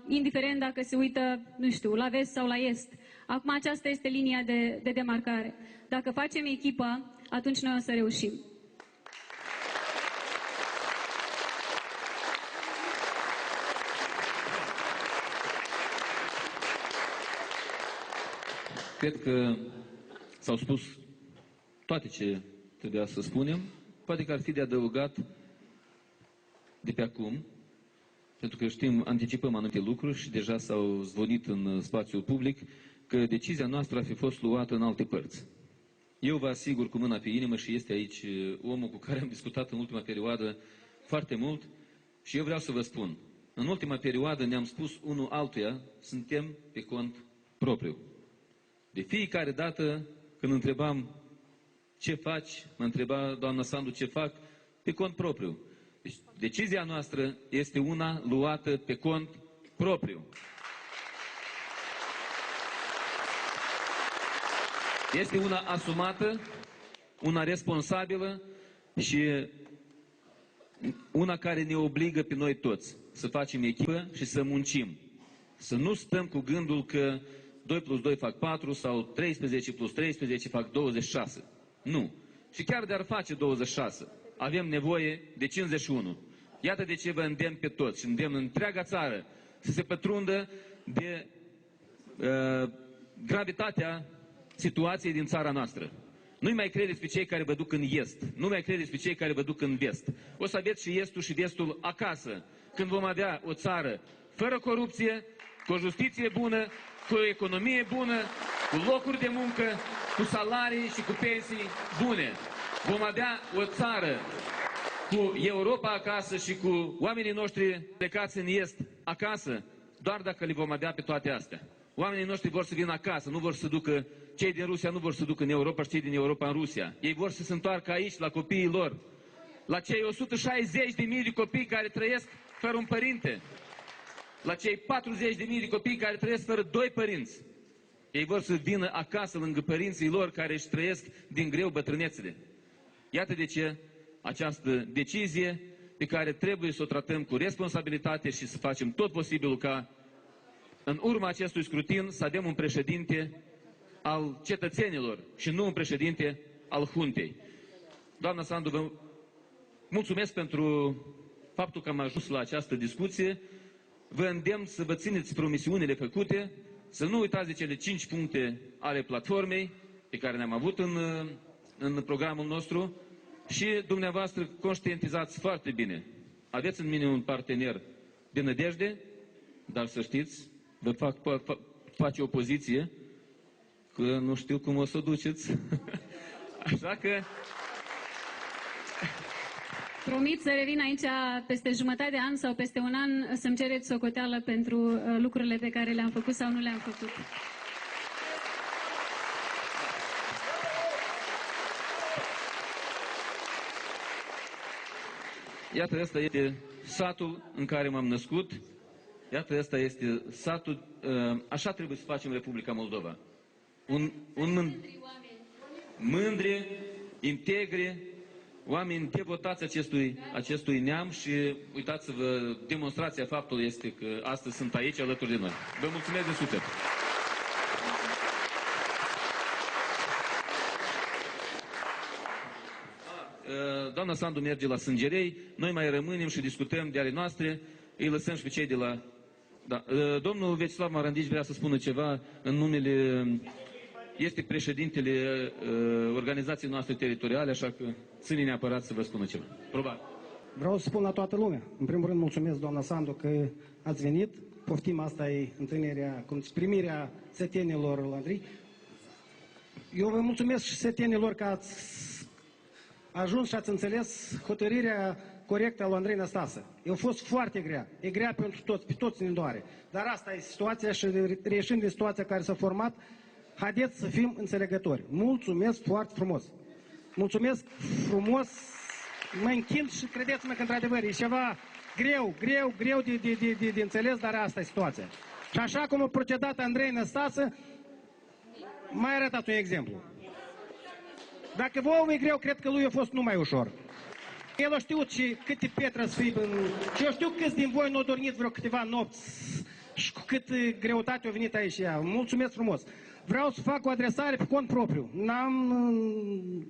indiferent dacă se uită, nu știu, la vest sau la est. Acum aceasta este linia de demarcare. Dacă facem echipă, atunci noi o să reușim. Cred că s-au spus toate ce trebuia să spunem. Poate că ar fi de adăugat de pe acum, pentru că știm, anticipăm anumite lucruri și deja s-au zvonit în spațiul public că decizia noastră ar fi fost luată în alte părți. Eu vă asigur cu mâna pe inimă și este aici omul cu care am discutat în ultima perioadă foarte mult și eu vreau să vă spun, în ultima perioadă ne-am spus unul altuia, suntem pe cont propriu. De fiecare dată când întrebam ce faci, mă întreba doamna Sandu ce fac, pe cont propriu. Deci, decizia noastră este una luată pe cont propriu. Este una asumată, una responsabilă și una care ne obligă pe noi toți să facem echipă și să muncim. Să nu stăm cu gândul că 2 plus 2 fac 4 sau 13 plus 13 fac 26. Nu. Și chiar de-ar face 26, avem nevoie de 51. Iată de ce vă îndemn pe toți și îndemn întreaga țară să se pătrundă de gravitatea situației din țara noastră. Nu mai credeți pe cei care vă duc în est. Nu mai credeți pe cei care vă duc în vest. O să aveți și estul și vestul acasă. Când vom avea o țară fără corupție, cu o justiție bună, cu o economie bună, cu locuri de muncă, cu salarii și cu pensii bune. Vom avea o țară cu Europa acasă și cu oamenii noștri plecați în est acasă, doar dacă le vom avea pe toate astea. Oamenii noștri vor să vină acasă, nu vor să ducă, cei din Rusia nu vor să ducă în Europa și cei din Europa în Rusia. Ei vor să se întoarcă aici, la copiii lor, la cei 160.000 de copii care trăiesc fără un părinte, la cei 40.000 de copii care trăiesc fără doi părinți. Ei vor să vină acasă lângă părinții lor care își trăiesc din greu bătrânețele. Iată de ce această decizie pe care trebuie să o tratăm cu responsabilitate și să facem tot posibilul ca în urma acestui scrutin să avem un președinte al cetățenilor și nu un președinte al huntei. Doamna Sandu, vă mulțumesc pentru faptul că am ajuns la această discuție. Vă îndemn să vă țineți promisiunile făcute, să nu uitați de cele 5 puncte ale platformei pe care le-am avut în programul nostru și dumneavoastră conștientizați foarte bine. Aveți în mine un partener de nădejde, dar să știți, vă face opoziție, că nu știu cum o să o duceți. Așa că... Promit să revin aici peste jumătate de an sau peste un an să-mi cereți socoteală pentru lucrurile pe care le-am făcut sau nu le-am făcut. Iată, ăsta este satul în care m-am născut. Iată, ăsta este satul. Așa trebuie să facem Republica Moldova. Mândri, integri, oameni devotați acestui neam și uitați-vă, demonstrația faptului este că astăzi sunt aici alături de noi. Vă mulțumesc de suflet! Doamna Sandu merge la Sângerei, noi mai rămânem și discutăm de ale noastre, îi lăsăm și pe cei de la... Da. Domnul Vecislav Marandici vrea să spună ceva în numele... Este președintele organizației noastre teritoriale, așa că ține neapărat să vă spună ceva. Probabil. Vreau să spun la toată lumea. În primul rând, mulțumesc, doamna Sandu, că ați venit. Poftim, asta e întâlnirea, primirea setenilor la Andrei. Eu vă mulțumesc și setenilor că ați ajuns și ați înțeles hotărârea corectă a lui Andrei Năstase. A fost foarte grea. E grea pentru toți, pe toți ne doare. Dar asta e situația și reieșind din situația care s-a format, haideți să fim înțelegători. Mulțumesc foarte frumos. Mulțumesc frumos. Mă închid și credeți-mă că într-adevăr e ceva greu de înțeles, dar asta e situația. Și așa cum a procedat Andrei Năstase, mai arătat un exemplu. Dacă vouă e greu, cred că lui a fost numai ușor. El a știut și câte pietre să fie, și eu știu câți din voi n-au dormit vreo câteva nopți și cu cât greutate a venit aici ea. Mulțumesc frumos. Vreau să fac o adresare pe cont propriu.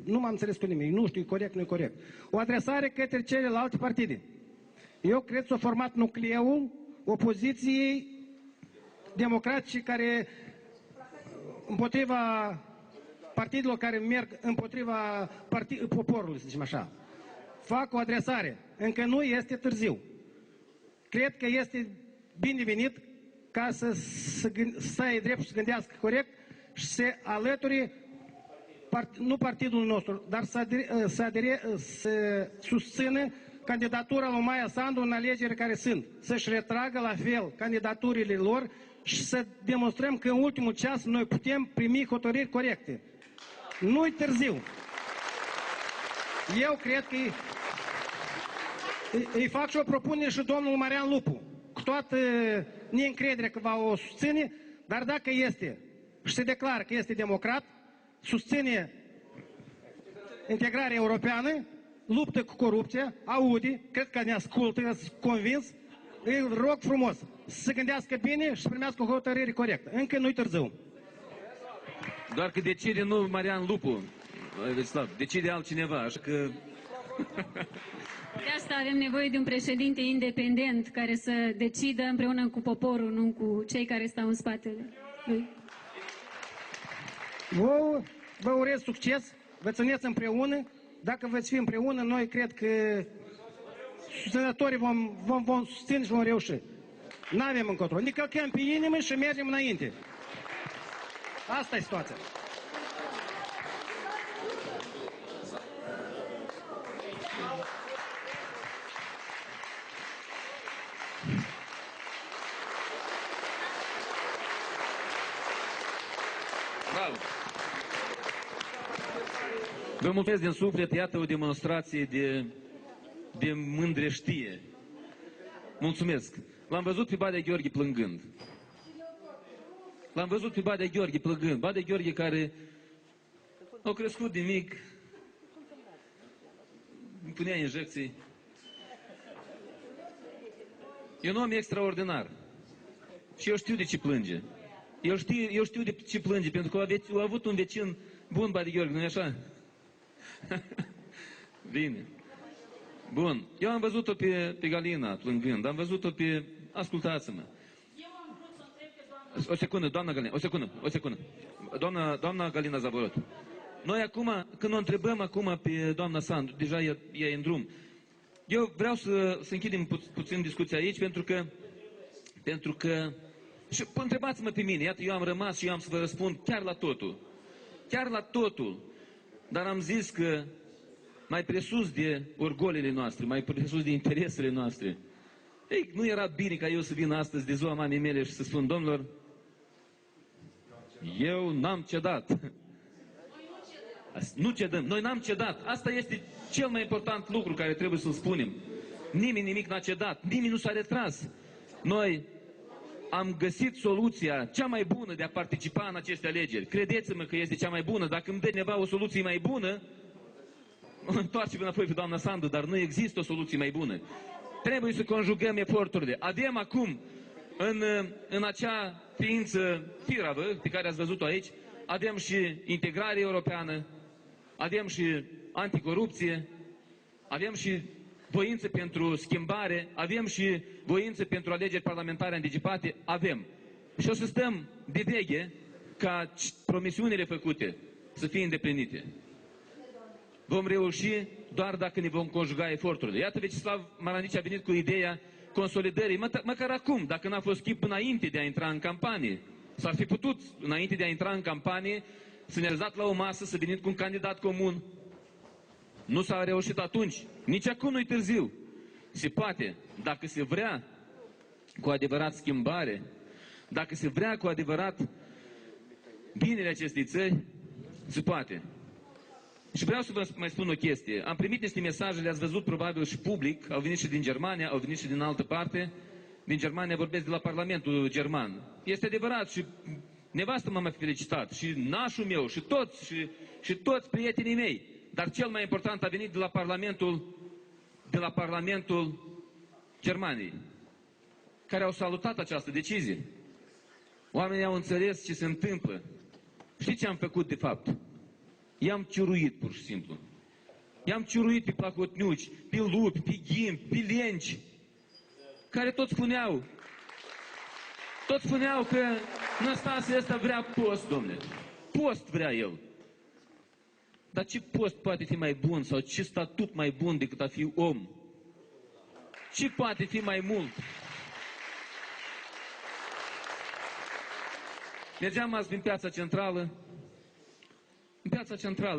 Nu m-am înțeles cu nimeni. Nu știu, e corect, nu e corect. O adresare către celelalte partide. Eu cred că s-a format nucleul opoziției democratice care împotriva partidelor care merg împotriva poporului, să zicem așa. Fac o adresare. Încă nu este târziu. Cred că este binevenit ca să ai drept să gândească corect și să alături, nu partidul nostru, dar să susțină candidatura lui Maia Sandu în alegerile care sunt. Să-și retragă la fel candidaturile lor și să demonstrăm că în ultimul ceas noi putem primi hotărâri corecte. Nu-i târziu. Eu cred că îi fac și o propunere și domnul Marian Lupu, cu toată neîncrederea că va o susține, dar dacă este și se declară că este democrat, susține integrarea europeană, luptă cu corupția, aude, cred că ne ascultă, sunt convins, îi rog frumos să se gândească bine și să primească o hotărâre corectă. Încă nu-i târziu. Doar că decide nu Marian Lupu, Vecislav, decide altcineva, așa că... De asta avem nevoie de un președinte independent care să decidă împreună cu poporul, nu cu cei care stau în spatele lui. Vă urez succes vă țineți împreună. Dacă veți fi împreună, noi cred că susținătorii vom susține și vom reuși. N-avem încotro. Ne călcăm pe inimă și mergem înainte. Asta e situația. Bravo! Vă mulțumesc din suflet, iată o demonstrație de mândreștie. Mulțumesc! L-am văzut pe Badea Gheorghe plângând. L-am văzut pe Badea Gheorghe plângând. Badea Gheorghe care a crescut de mic, îmi punea injecții. E un om extraordinar. Și eu știu de ce plânge. Eu știu de ce plânge, pentru că a avut un vecin bun, Badea Gheorghe, nu-i așa? Bine. Bun. Eu am văzut-o pe Galina plângând, am văzut-o pe... Ascultați-mă. Eu am vrut să întreb pe doamna... O secundă, doamna Galina, o secundă. Doamna Galina Zavorot. Noi acum, când o întrebăm acum pe doamna Sandu, deja ea e în drum, eu vreau să închidem puțin discuția aici, pentru că și întrebați-mă pe mine, iată, eu am rămas și eu am să vă răspund chiar la totul, dar am zis că mai presus de orgolile noastre, mai presus de interesele noastre, ei, nu era bine ca eu să vin astăzi de ziua mamei mele și să spun, domnilor, eu n-am cedat. Nu cedăm, noi n-am cedat. Asta este cel mai important lucru care trebuie să-l spunem. Nimeni nimic n-a cedat, nimeni nu s-a retras. Noi am găsit soluția cea mai bună de a participa în aceste alegeri. Credeți-mă că este cea mai bună. Dacă îmi dă cineva o soluție mai bună, întoarce-vă înapoi pe doamna Sandu, dar nu există o soluție mai bună. Trebuie să conjugăm eforturile. Avem acum, în acea ființă firavă pe care ați văzut-o aici, avem și integrare europeană, avem și anticorupție, avem și voință pentru schimbare, avem și voință pentru alegeri parlamentare anticipate, avem. Și o să stăm de veche ca promisiunile făcute să fie îndeplinite. Vom reuși doar dacă ne vom conjuga eforturile. Iată, Vecislav Maranici a venit cu ideea consolidării, măcar acum, dacă n-a fost chip înainte de a intra în campanie. S-ar fi putut, înainte de a intra în campanie, să ne lăsat la o masă, să venim cu un candidat comun. Nu s-a reușit atunci. Nici acum nu-i târziu. Se poate, dacă se vrea cu adevărat schimbare, dacă se vrea cu adevărat binele acestei țări, se poate. Și vreau să vă mai spun o chestie. Am primit niște mesaje, le-ați văzut probabil și public, au venit și din Germania, au venit și din altă parte. Din Germania vorbesc de la Parlamentul German. Este adevărat și nevastă m-a mai felicitat, și nașul meu, și toți prietenii mei. Dar cel mai important a venit de la Parlamentul Germaniei, care au salutat această decizie. Oamenii au înțeles ce se întâmplă. Știți ce am făcut de fapt? I-am ciuruit pur și simplu. I-am ciuruit pe placotniuci, pe lupi, pe ghimpi, pe lenci, care tot spuneau că Năstase ăsta vrea post, domnule. Post vrea el. Dar ce post poate fi mai bun sau ce statut mai bun decât a fi om? Ce poate fi mai mult? Mergeam azi prin Piața Centrală,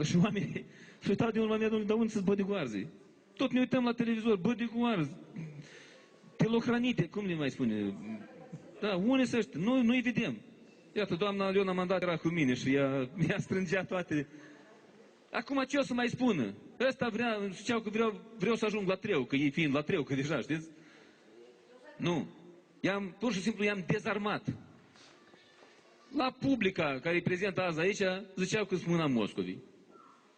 și oamenii se uitau de un moment, domnule, dar unde sunt bodyguards-ii? Tot ne uităm la televizor, bodyguards, telohranite, cum le mai spune? Da, unde să ăștia? Nu-i vedem. Iată, doamna Aliona Mandat era cu mine și ea strângea toate. Acum ce o să mai spună? Ăsta ziceau că vreau să ajung la Treu, că ei fiind la Treu, că deja, știți? Nu. Pur și simplu i-am dezarmat. La Publica, care e prezentă azi aici, ziceau că sunt mâna Moscovii.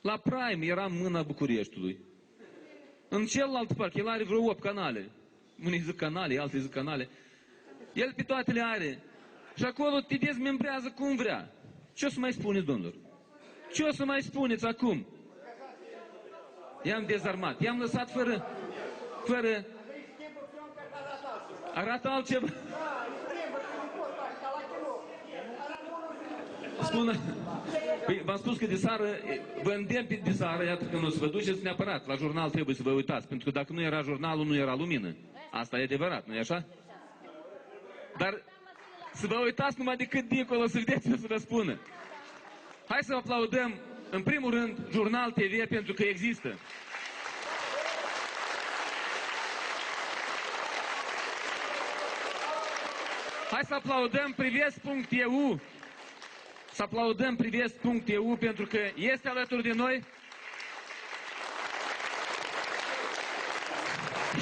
La Prime era mâna Bucureștiului. În celălalt parc, el are vreo 8 canale. Unii zic canale, alții zic canale. El pe toate le are. Și acolo te dezmembrează cum vrea. Ce o să mai spuneți, domnilor? Ce o să mai spuneți acum? I-am dezarmat. I-am lăsat fără... Arată altceva. spună... Păi, v-am spus că de seară, vă îndemn de seară, iată că nu o să vă duceți neapărat. La jurnal trebuie să vă uitați, pentru că dacă nu era jurnalul, nu era lumină. Asta e adevărat, nu e așa? Dar să vă uitați numai decât dincolo, să vedeți ce o să vă spună. Hai să aplaudăm, în primul rând, Jurnal TV, pentru că există. Hai să aplaudăm Privesc.eu. Să aplaudăm Privesc.eu pentru că este alături de noi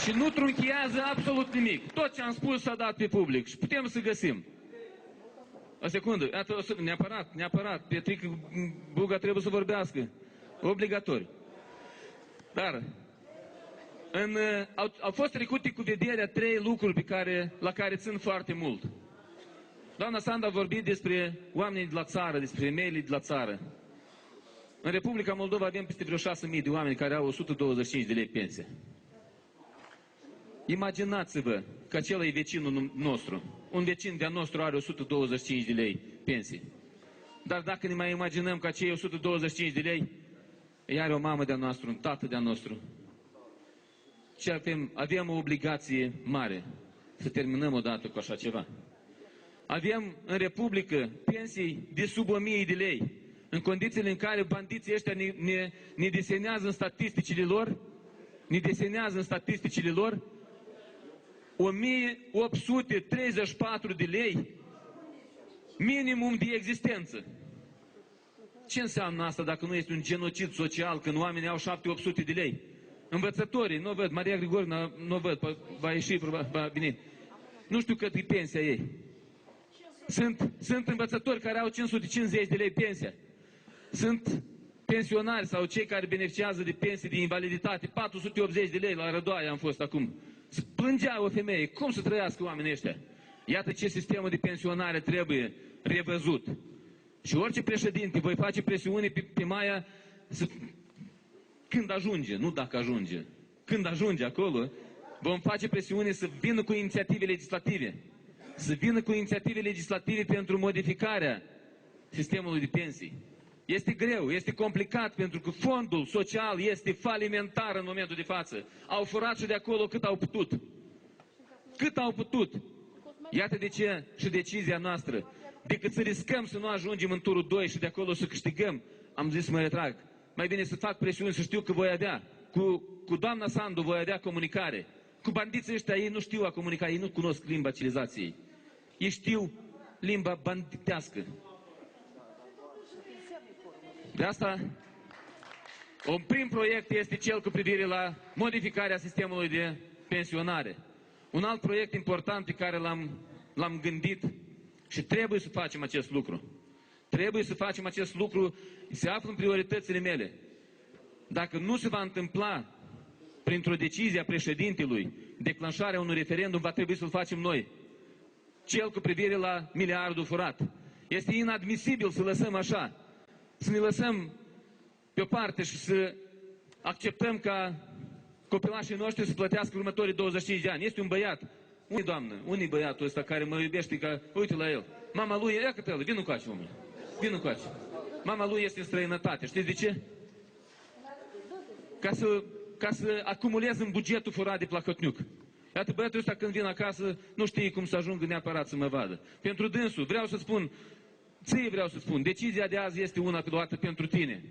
și nu trunchiază absolut nimic. Tot ce am spus s-a dat pe public și putem să găsim. O secundă, neapărat, Pietric Buga trebuie să vorbească. Obligatoriu. Dar au fost trecute cu vederea 3 lucruri la care țin foarte mult. Doamna Sandu a vorbit despre oamenii de la țară, despre femeile de la țară. În Republica Moldova avem peste vreo 6.000 de oameni care au 125 de lei pensie. Imaginați-vă că acela e vecinul nostru. Un vecin de-a nostru are 125 de lei pensie. Dar dacă ne mai imaginăm că acei 125 de lei îi are o mamă de-a noastră, un tată de-a nostru. Și avem o obligație mare să terminăm odată cu așa ceva. Avem în Republică pensii de sub 1000 de lei, în condițiile în care bandiții ăștia ne desenează în statisticile lor, 1834 de lei minimum de existență. Ce înseamnă asta dacă nu este un genocid social când oamenii au 700-800 de lei? Învățătorii, nu văd, Maria Grigorina, nu văd, va ieși, va veni. Nu știu cât e pensia ei. Sunt învățători care au 550 de lei pensia. Sunt pensionari sau cei care beneficiază de pensii de invaliditate, 480 de lei la Rădoaia am fost acum. Plângea o femeie, cum să trăiască oamenii ăștia? Iată ce sistemul de pensionare trebuie revăzut. Și orice președinte voi face presiune pe Maia când ajunge, nu dacă ajunge. Când ajunge acolo, vom face presiune să vină cu inițiative legislative. Să vină cu inițiative legislative pentru modificarea sistemului de pensii. Este greu, este complicat, pentru că fondul social este falimentar în momentul de față. Au furat și de acolo cât au putut. Cât au putut. Iată de ce și decizia noastră. Decât să riscăm să nu ajungem în turul 2 și de acolo să câștigăm, am zis să mă retrag. Mai bine să fac presiuni, să știu că voi avea. Cu doamna Sandu voi avea comunicare. Cu bandiții ăștia, ei nu știu a comunica, ei nu cunosc limba civilizației. Ei știu limba banditească. De asta, un prim proiect este cel cu privire la modificarea sistemului de pensionare. Un alt proiect important pe care l-am gândit și trebuie să facem acest lucru. Trebuie să facem acest lucru, se află în prioritățile mele. Dacă nu se va întâmpla printr-o decizie a președintelui declanșarea unui referendum, va trebui să-l facem noi. Cel cu privire la miliardul furat. Este inadmisibil să lăsăm așa. Să ne lăsăm pe o parte și să acceptăm ca copilașii noștri să plătească următorii 25 de ani. Este un băiat. Unii, doamnă, unii băiatul ăsta care mă iubește, că uite la el. Mama lui, ia că pe el, vină cu aici, omule. Vină cu aici. Mama lui este în străinătate. Știți de ce? Ca să acumulez în bugetul furat de Plahotniuc. Iată, băiatul ăsta când vin acasă, nu știe cum să ajungă neapărat să mă vadă. Pentru dânsul, vreau să spun, ție vreau să spun, decizia de azi este una luată pentru tine.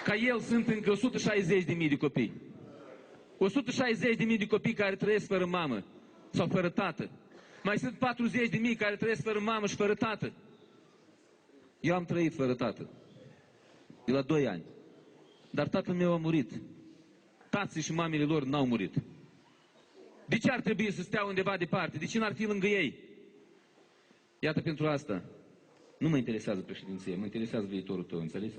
Ca el sunt încă 160.000 de copii. 160.000 de copii care trăiesc fără mamă sau fără tată. Mai sunt 40.000 care trăiesc fără mamă și fără tată. Eu am trăit fără tată. De la 2 ani. Dar tatăl meu a murit. Tații și mamele lor n-au murit. De ce ar trebui să stea undeva departe? De ce n-ar fi lângă ei? Iată, pentru asta nu mă interesează președinția, mă interesează viitorul tău, înțelegi?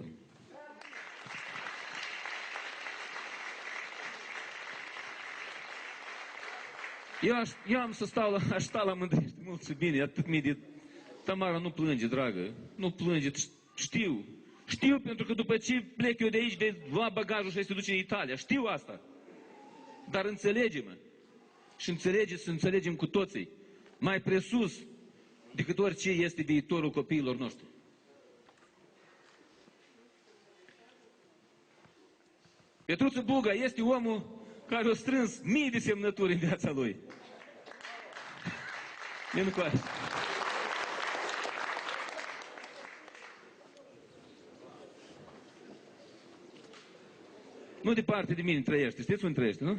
Eu am să aș sta la Mândrești mult și bine, atât mii de... Tamara, nu plânge, dragă, nu plânge, știu. Știu, pentru că după ce plec eu de aici, vei lua bagajul și se duce în Italia. Știu asta. Dar înțelege-mă. și să înțelegem cu toții, mai presus decât orice este viitorul copiilor noștri. Petruță Buga este omul care a strâns mii de semnături în viața lui. Nu departe de mine trăiește. Știți unde trăiește, nu?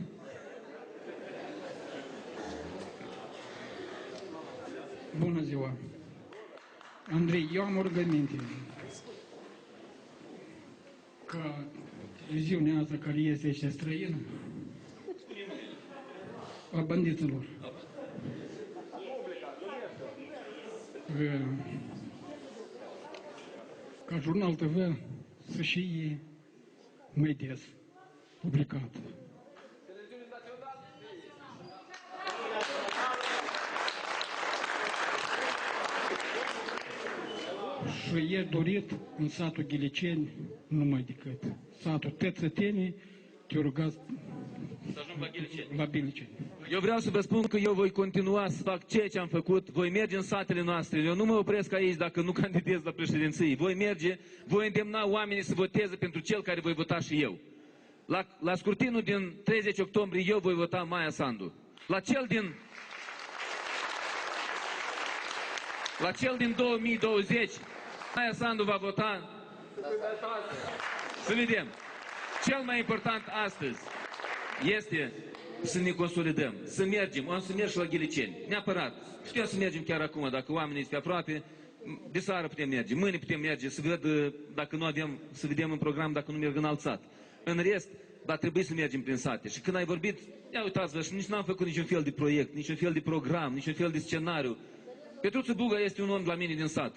Bună ziua! Andrei, eu am o rugăminte. Ca televiziunea asta care este străină, a bandiților. Ca Jurnal TV să și mai des publicat. Și e dorit în satul Ghiliceni numai decât satul Tățătenii, te rugați Să ajung la Ghiliceni. la Ghiliceni. Eu vreau să vă spun că eu voi continua să fac ceea ce am făcut, voi merge în satele noastre, eu nu mă opresc aici dacă nu candidez la președinție, voi merge, voi îndemna oamenii să voteze pentru cel care voi vota și eu. La scrutinul din 30 octombrie eu voi vota Maia Sandu. La cel din 2020, Maia Sandu va vota. Să vedem. Cel mai important astăzi este să ne consolidăm, să mergem, am să merg și la Ghiliceni, neapărat. Putem să mergem chiar acum, dacă oamenii este aproape, de seară putem merge, mâine putem merge, să văd dacă nu avem, să vedem în program dacă nu merg în alt sat. În rest, va trebui să mergem prin sate. Și când ai vorbit, ia uitați-vă, și nici n-am făcut niciun fel de proiect, niciun fel de program, niciun fel de scenariu. Petruță Buga este un om la mine din sat.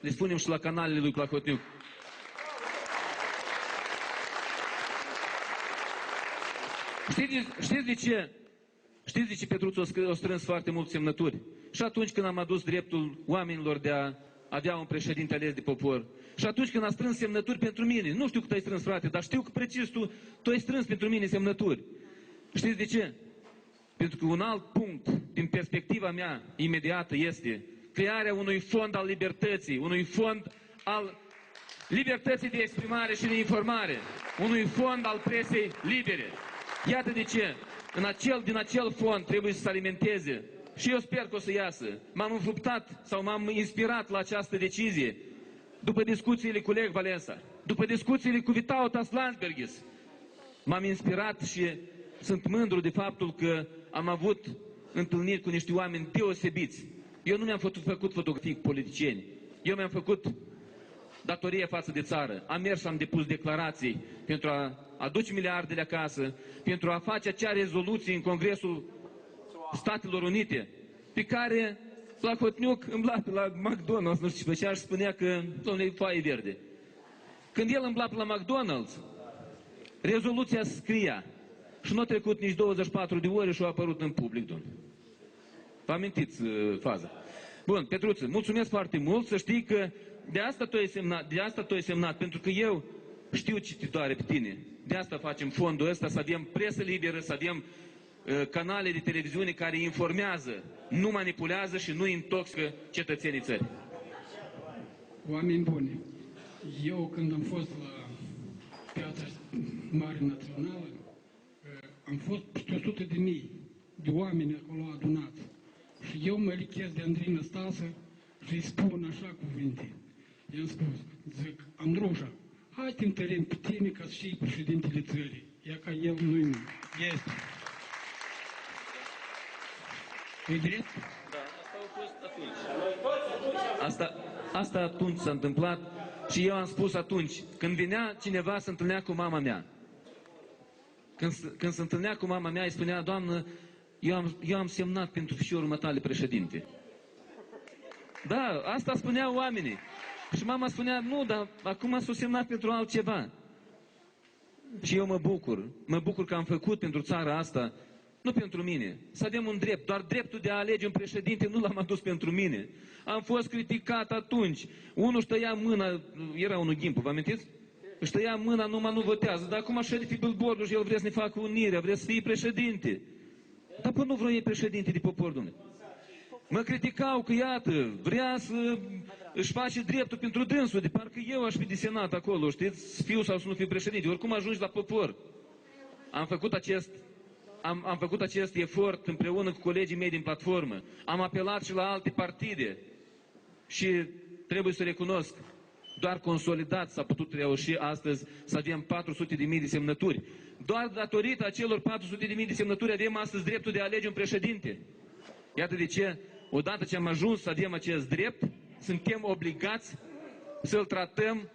Le spunem și la canalele lui Plahotniuc. Știți de ce? Știți de ce Petruță a strâns foarte mulți semnături? Și atunci când am adus dreptul oamenilor de a avea un președinte ales de popor. Și atunci când a strâns semnături pentru mine. Nu știu cât ai strâns, frate, dar știu că precis tu ai strâns pentru mine semnături. Știți de ce? Pentru că un alt punct din perspectiva mea imediată este crearea unui fond al libertății, unui fond al libertății de exprimare și de informare, unui fond al presei libere. Iată de ce din acel fond trebuie să se alimenteze. Și eu sper că o să iasă. M-am înfruptat sau m-am inspirat la această decizie după discuțiile cu Lech Valensa, după discuțiile cu Vytautas Landsbergis. M-am inspirat și sunt mândru de faptul că am avut întâlniri cu niște oameni deosebiți. Eu nu mi-am făcut fotografii cu politicieni. Eu mi-am făcut datorie față de țară. Am mers și am depus declarații pentru a aduce miliardele acasă, pentru a face acea rezoluție în Congresul Statelor Unite, pe care Plahotniuc îmbla pe la McDonald's, nu știu ce făcea, și spunea că, dom'le, e foaie verde. Când el îmbla pe la McDonald's, rezoluția scria și nu a trecut nici 24 de ore și a apărut în public, domnule. Vă amintiți faza? Bun, Petruță, mulțumesc foarte mult, să știi că de asta tu ai semnat, pentru că eu știu ce te doare pe tine. De asta facem fondul ăsta, să avem presă liberă, să avem canale de televiziune care informează, nu manipulează și nu intoxică cetățenii țării. Oameni buni, eu când am fost la Piața Mare Națională, am fost peste 100 de mii de oameni acolo adunați. Și eu mă lichez de Andrei Năstasă și îi spun așa cuvinte. I-am spus, zic, Andrușa, hai te întărim pe tine ca să fii președintele țării. Ea ca el nu este. E drept? Da, asta a fost atunci. Asta atunci s-a întâmplat și eu am spus atunci, când venea cineva să întâlnea cu mama mea, când se întâlnea cu mama mea, îi spunea, doamnă, eu am semnat pentru fișiorul matale președinte. Da, asta spuneau oamenii. Și mama spunea, nu, dar acum s-a semnat pentru altceva. Și eu mă bucur că am făcut pentru țara asta, nu pentru mine, să avem un drept, doar dreptul de a alege un președinte nu l-am adus pentru mine. Am fost criticat atunci. Unul își tăia mâna, era unul Gimpu, vă amintiți? Își tăia mâna, numai nu votează, dar acum așa de fi billboard-ul și el vrea să ne facă unirea, vrea să fie președinte. Dar până nu vreau ei președinte de popor, domnule. Mă criticau că, iată, vrea să își face dreptul pentru dânsul, de parcă eu aș fi de senat acolo, știți, fiu sau să nu fiu președinte. Oricum ajungi la popor. Am făcut acest efort împreună cu colegii mei din platformă. Am apelat și la alte partide. Și trebuie să recunosc, doar consolidat s-a putut reuși astăzi să avem 400.000 de semnături. Doar datorită acelor 400.000 de semnături avem astăzi dreptul de a alege un președinte. Iată de ce, odată ce am ajuns să avem acest drept, suntem obligați să-l tratăm,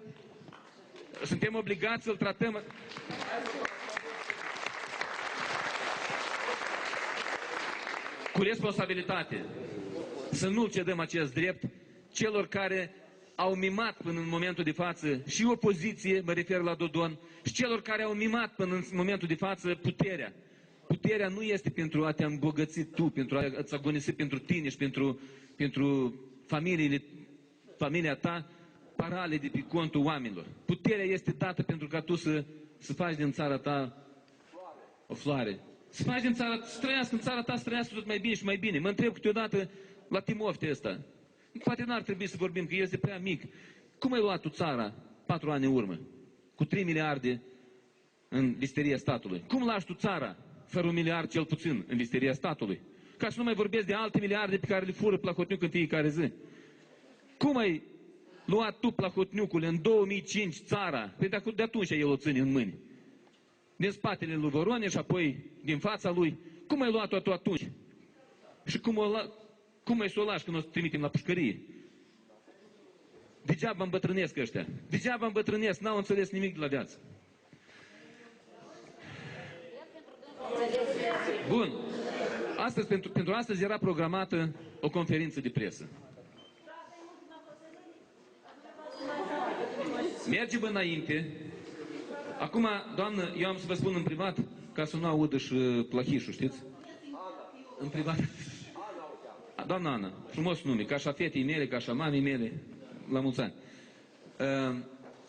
cu responsabilitate. Să nu cedăm acest drept celor care au mimat până în momentul de față și opoziție, mă refer la Dodon, și celor care au mimat până în momentul de față puterea. Puterea nu este pentru a te îmbogăți tu, pentru a-ți agonisi pentru tine și pentru familia ta, parale de pe contul oamenilor. Puterea este dată pentru ca tu să faci din țara ta o floare. Să faci din țara, să trăiască în țara ta, să trăiască tot mai bine și mai bine. Mă întreb câteodată la Timofte ăsta. Poate n-ar trebui să vorbim, că este prea mic. Cum ai luat tu țara 4 ani în urmă? Cu 3 miliarde în visteria statului. Cum lași tu țara fără 1 miliard cel puțin în visteria statului? Ca să nu mai vorbesc de alte miliarde pe care le fură Plahotniuc în fiecare zi. Cum ai luat tu Plahotniucul în 2005 țara? Păi de atunci el o ține în mâini. Din spatele lui Voronin și apoi din fața lui. Cum ai luat-o tu atunci? Și cum ai să o lași când o să trimitem la pușcărie? Degeaba îmbătrânesc ăștia. Degeaba îmbătrânesc, n-au înțeles nimic de la viață. Bun. Astăzi, pentru astăzi era programată o conferință de presă. Mergem înainte. Acum, doamnă, eu am să vă spun în privat, ca să nu audă și Plahișul, știți? În privat. Doamna Ana, frumos nume, ca așa fetei mele, ca așa mamei mele, la mulți ani.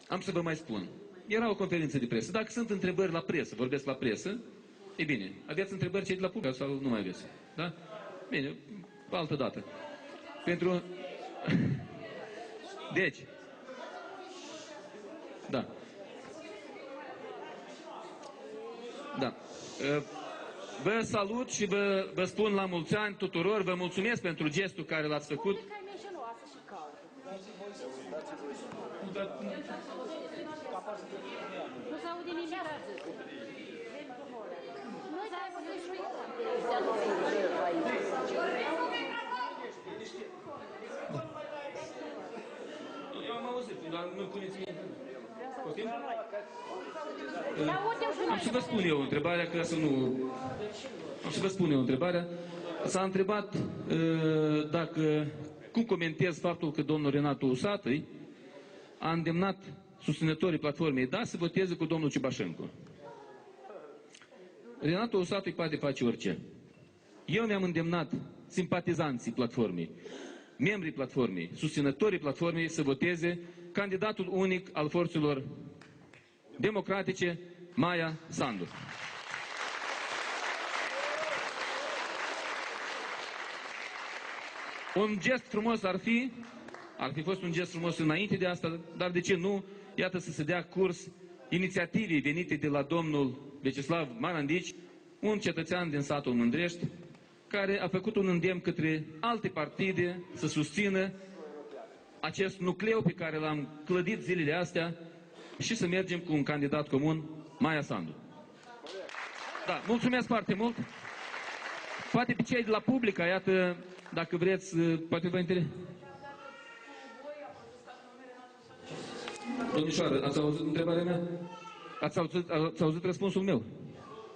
Am să vă mai spun. Era o conferință de presă. Dacă sunt întrebări la presă, vorbesc la presă, e bine. Aveți întrebări cei de la public sau nu mai aveți? Da? Bine, altă dată. Pentru... Deci. Da. Da. Vă salut și vă spun la mulți ani tuturor. Vă mulțumesc pentru gestul care l-ați făcut. Nu se aude nimic. Eu am auzit, dar nu puneți mie. Am să vă spun eu întrebarea, ca să nu... Am să vă spun eu întrebarea. S-a întrebat cum comentez faptul că domnul Renato Usatăi a îndemnat susținătorii platformei DA să voteze cu domnul Ciubașenko. Renato Usatăi poate face orice. Eu mi-am îndemnat simpatizanții platformei, membrii platformei, susținătorii platformei să voteze candidatul unic al forțelor democratice, Maia Sandu. Un gest frumos ar fi fost un gest frumos înainte de asta, dar de ce nu? Iată să se dea curs inițiativei venite de la domnul Vecislav Marandici, un cetățean din satul Mândrești, care a făcut un îndemn către alte partide să susțină acest nucleu pe care l-am clădit zilele astea și să mergem cu un candidat comun, Maia Sandu. Da, mulțumesc foarte mult. Poate pe cei de la Publica, iată, dacă vreți, poate vă interesa. Domnișoară, ați auzit întrebarea mea? Ați auzit răspunsul meu?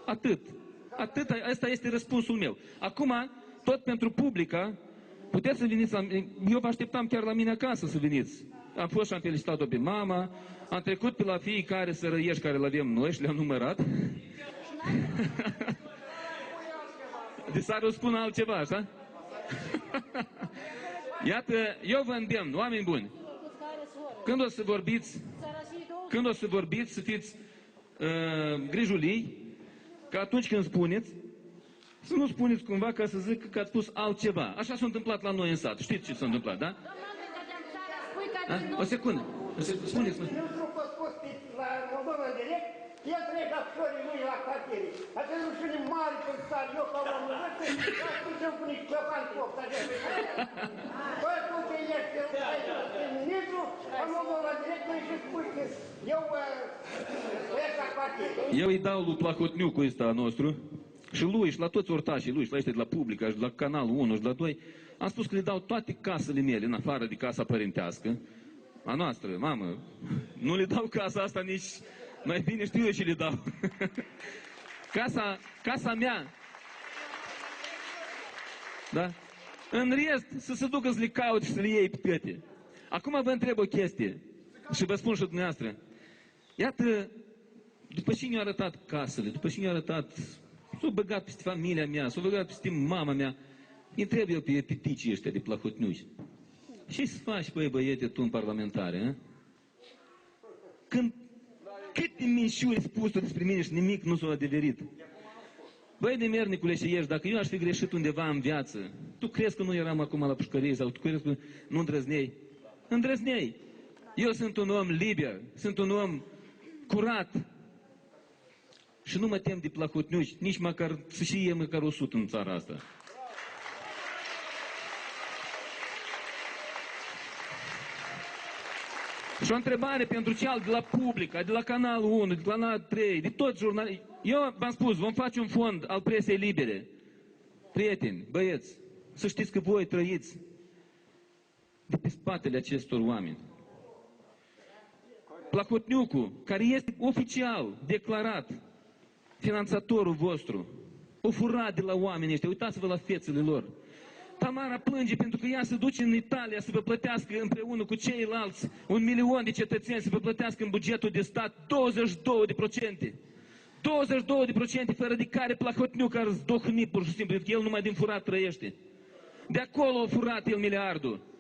Atât. Atât, ăsta este răspunsul meu. Acum, tot pentru Publica, puteți să veniți la mine. Eu vă așteptam chiar la mine acasă să veniți. Am fost și am felicitat-o pe mama, am trecut pe la fiecare sărăiești care le avem noi și le-am numărat. De s-ar spune altceva, așa? Iată, eu vă îndemn, oameni buni, când o să vorbiți, să fiți grijulii, că atunci când spuneți, Să nu spuneți cumva ca să zic că ați spus altceva. Așa s-a întâmplat la noi în sat. Știți ce s-a întâmplat, da? Da? O secundă. Spuneți, mă. Nu a fost la Moldova direct, el trec actorii lui la cartiere. Asta nu știu mari cum star eu ca om în vârstă, dar știu să-mi pune ciocan cu opt, așa. Bă, tu că ești ministru, la Moldova direct, nu și spui că eu plec la cartiere. Eu îi dau lui Plahotniucul ăsta nostru și lui și la toți ortașii lui și la ăștia de la Publica și de la Canalul 1 și de la 2, am spus că le dau toate casele mele, în afară de casa părintească, a noastră, mamă, nu le dau casa asta nici, mai bine știu eu ce le dau. Casa mea. Da? În rest, să se ducă să le caute și să le iei pe toate. Acum vă întreb o chestie și vă spun și dumneavoastră. Iată, după ce ne-a arătat casele, după ce ne-a arătat, s-a băgat peste familia mea, s-a băgat peste mama mea, îi întreb eu pe peticii ăștia de Plahotniuci. Ce-ți faci, băi, băiete, tu în parlamentare, a? Când câte minciuni spuse despre mine și nimic nu s-a adeverit. Băi, Nemernicule și ești, dacă eu aș fi greșit undeva în viață, tu crezi că nu eram acum la pușcărie sau tu crezi că nu îndrăznei? Îndrăznei. Eu sunt un om liber, sunt un om curat și nu mă tem de Plahotniuci, nici măcar să și e măcar 100 în țara asta. Și o întrebare pentru cel de la Publica, de la Canalul 1, de la Canal 3, de toți jurnaliști. Eu v-am spus, vom face un fond al presei libere. Prieteni, băieți, să știți că voi trăiți de pe spatele acestor oameni. Plahotniucul, care este oficial declarat finanțatorul vostru, o furat de la oamenii ăștia, uitați-vă la fețele lor. Tamara plânge pentru că ea se duce în Italia să vă plătească împreună cu ceilalți 1 milion de cetățeni să vă plătească în bugetul de stat 22%. 22% fără de care Plahotniuc ar zdohni pur și simplu, pentru că el numai din furat trăiește. De acolo a furat el miliardul.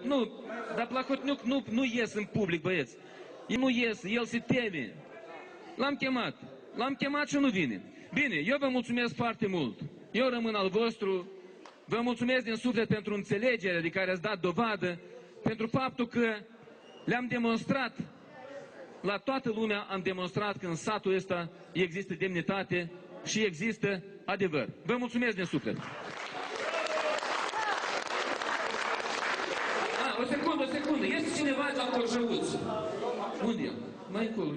Nu, dar Plahotniuc nu ies în public, băieți. El nu ies, el se teme. L-am chemat și nu vine. Bine, eu vă mulțumesc foarte mult. Eu rămân al vostru. Vă mulțumesc din suflet pentru înțelegerea de care ați dat dovadă, pentru faptul că le-am demonstrat, la toată lumea am demonstrat că în satul ăsta există demnitate și există adevăr. Vă mulțumesc din suflet. O secundă. Este cineva de la Corjăuț. Unde e? Mai încolo.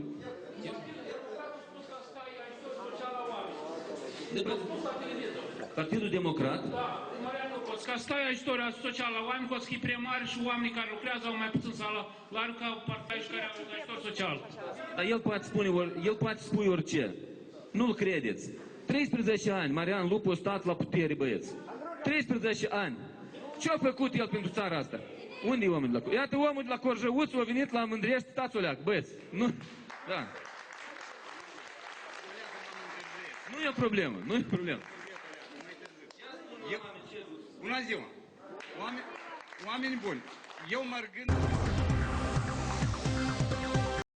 Partidul Democrat? Da, Marian Lupoț, ca stai istoria socială la oameni, că schii primari și oamenii care lucrează au mai puțin salariu ca partidul care au ajutor social. Dar el poate spune orice. Nu-l credeți. 13 ani, Marian Lupu a stat la putere, băieți. 13 ani. Ce-a făcut el pentru țara asta? Unde e omul de la... Iată omul de la Corjăuț a venit la Mândriești, stați o leac, băieți. Nu, da. Nu e o problemă, Bună ziua! Oameni buni, eu mergând...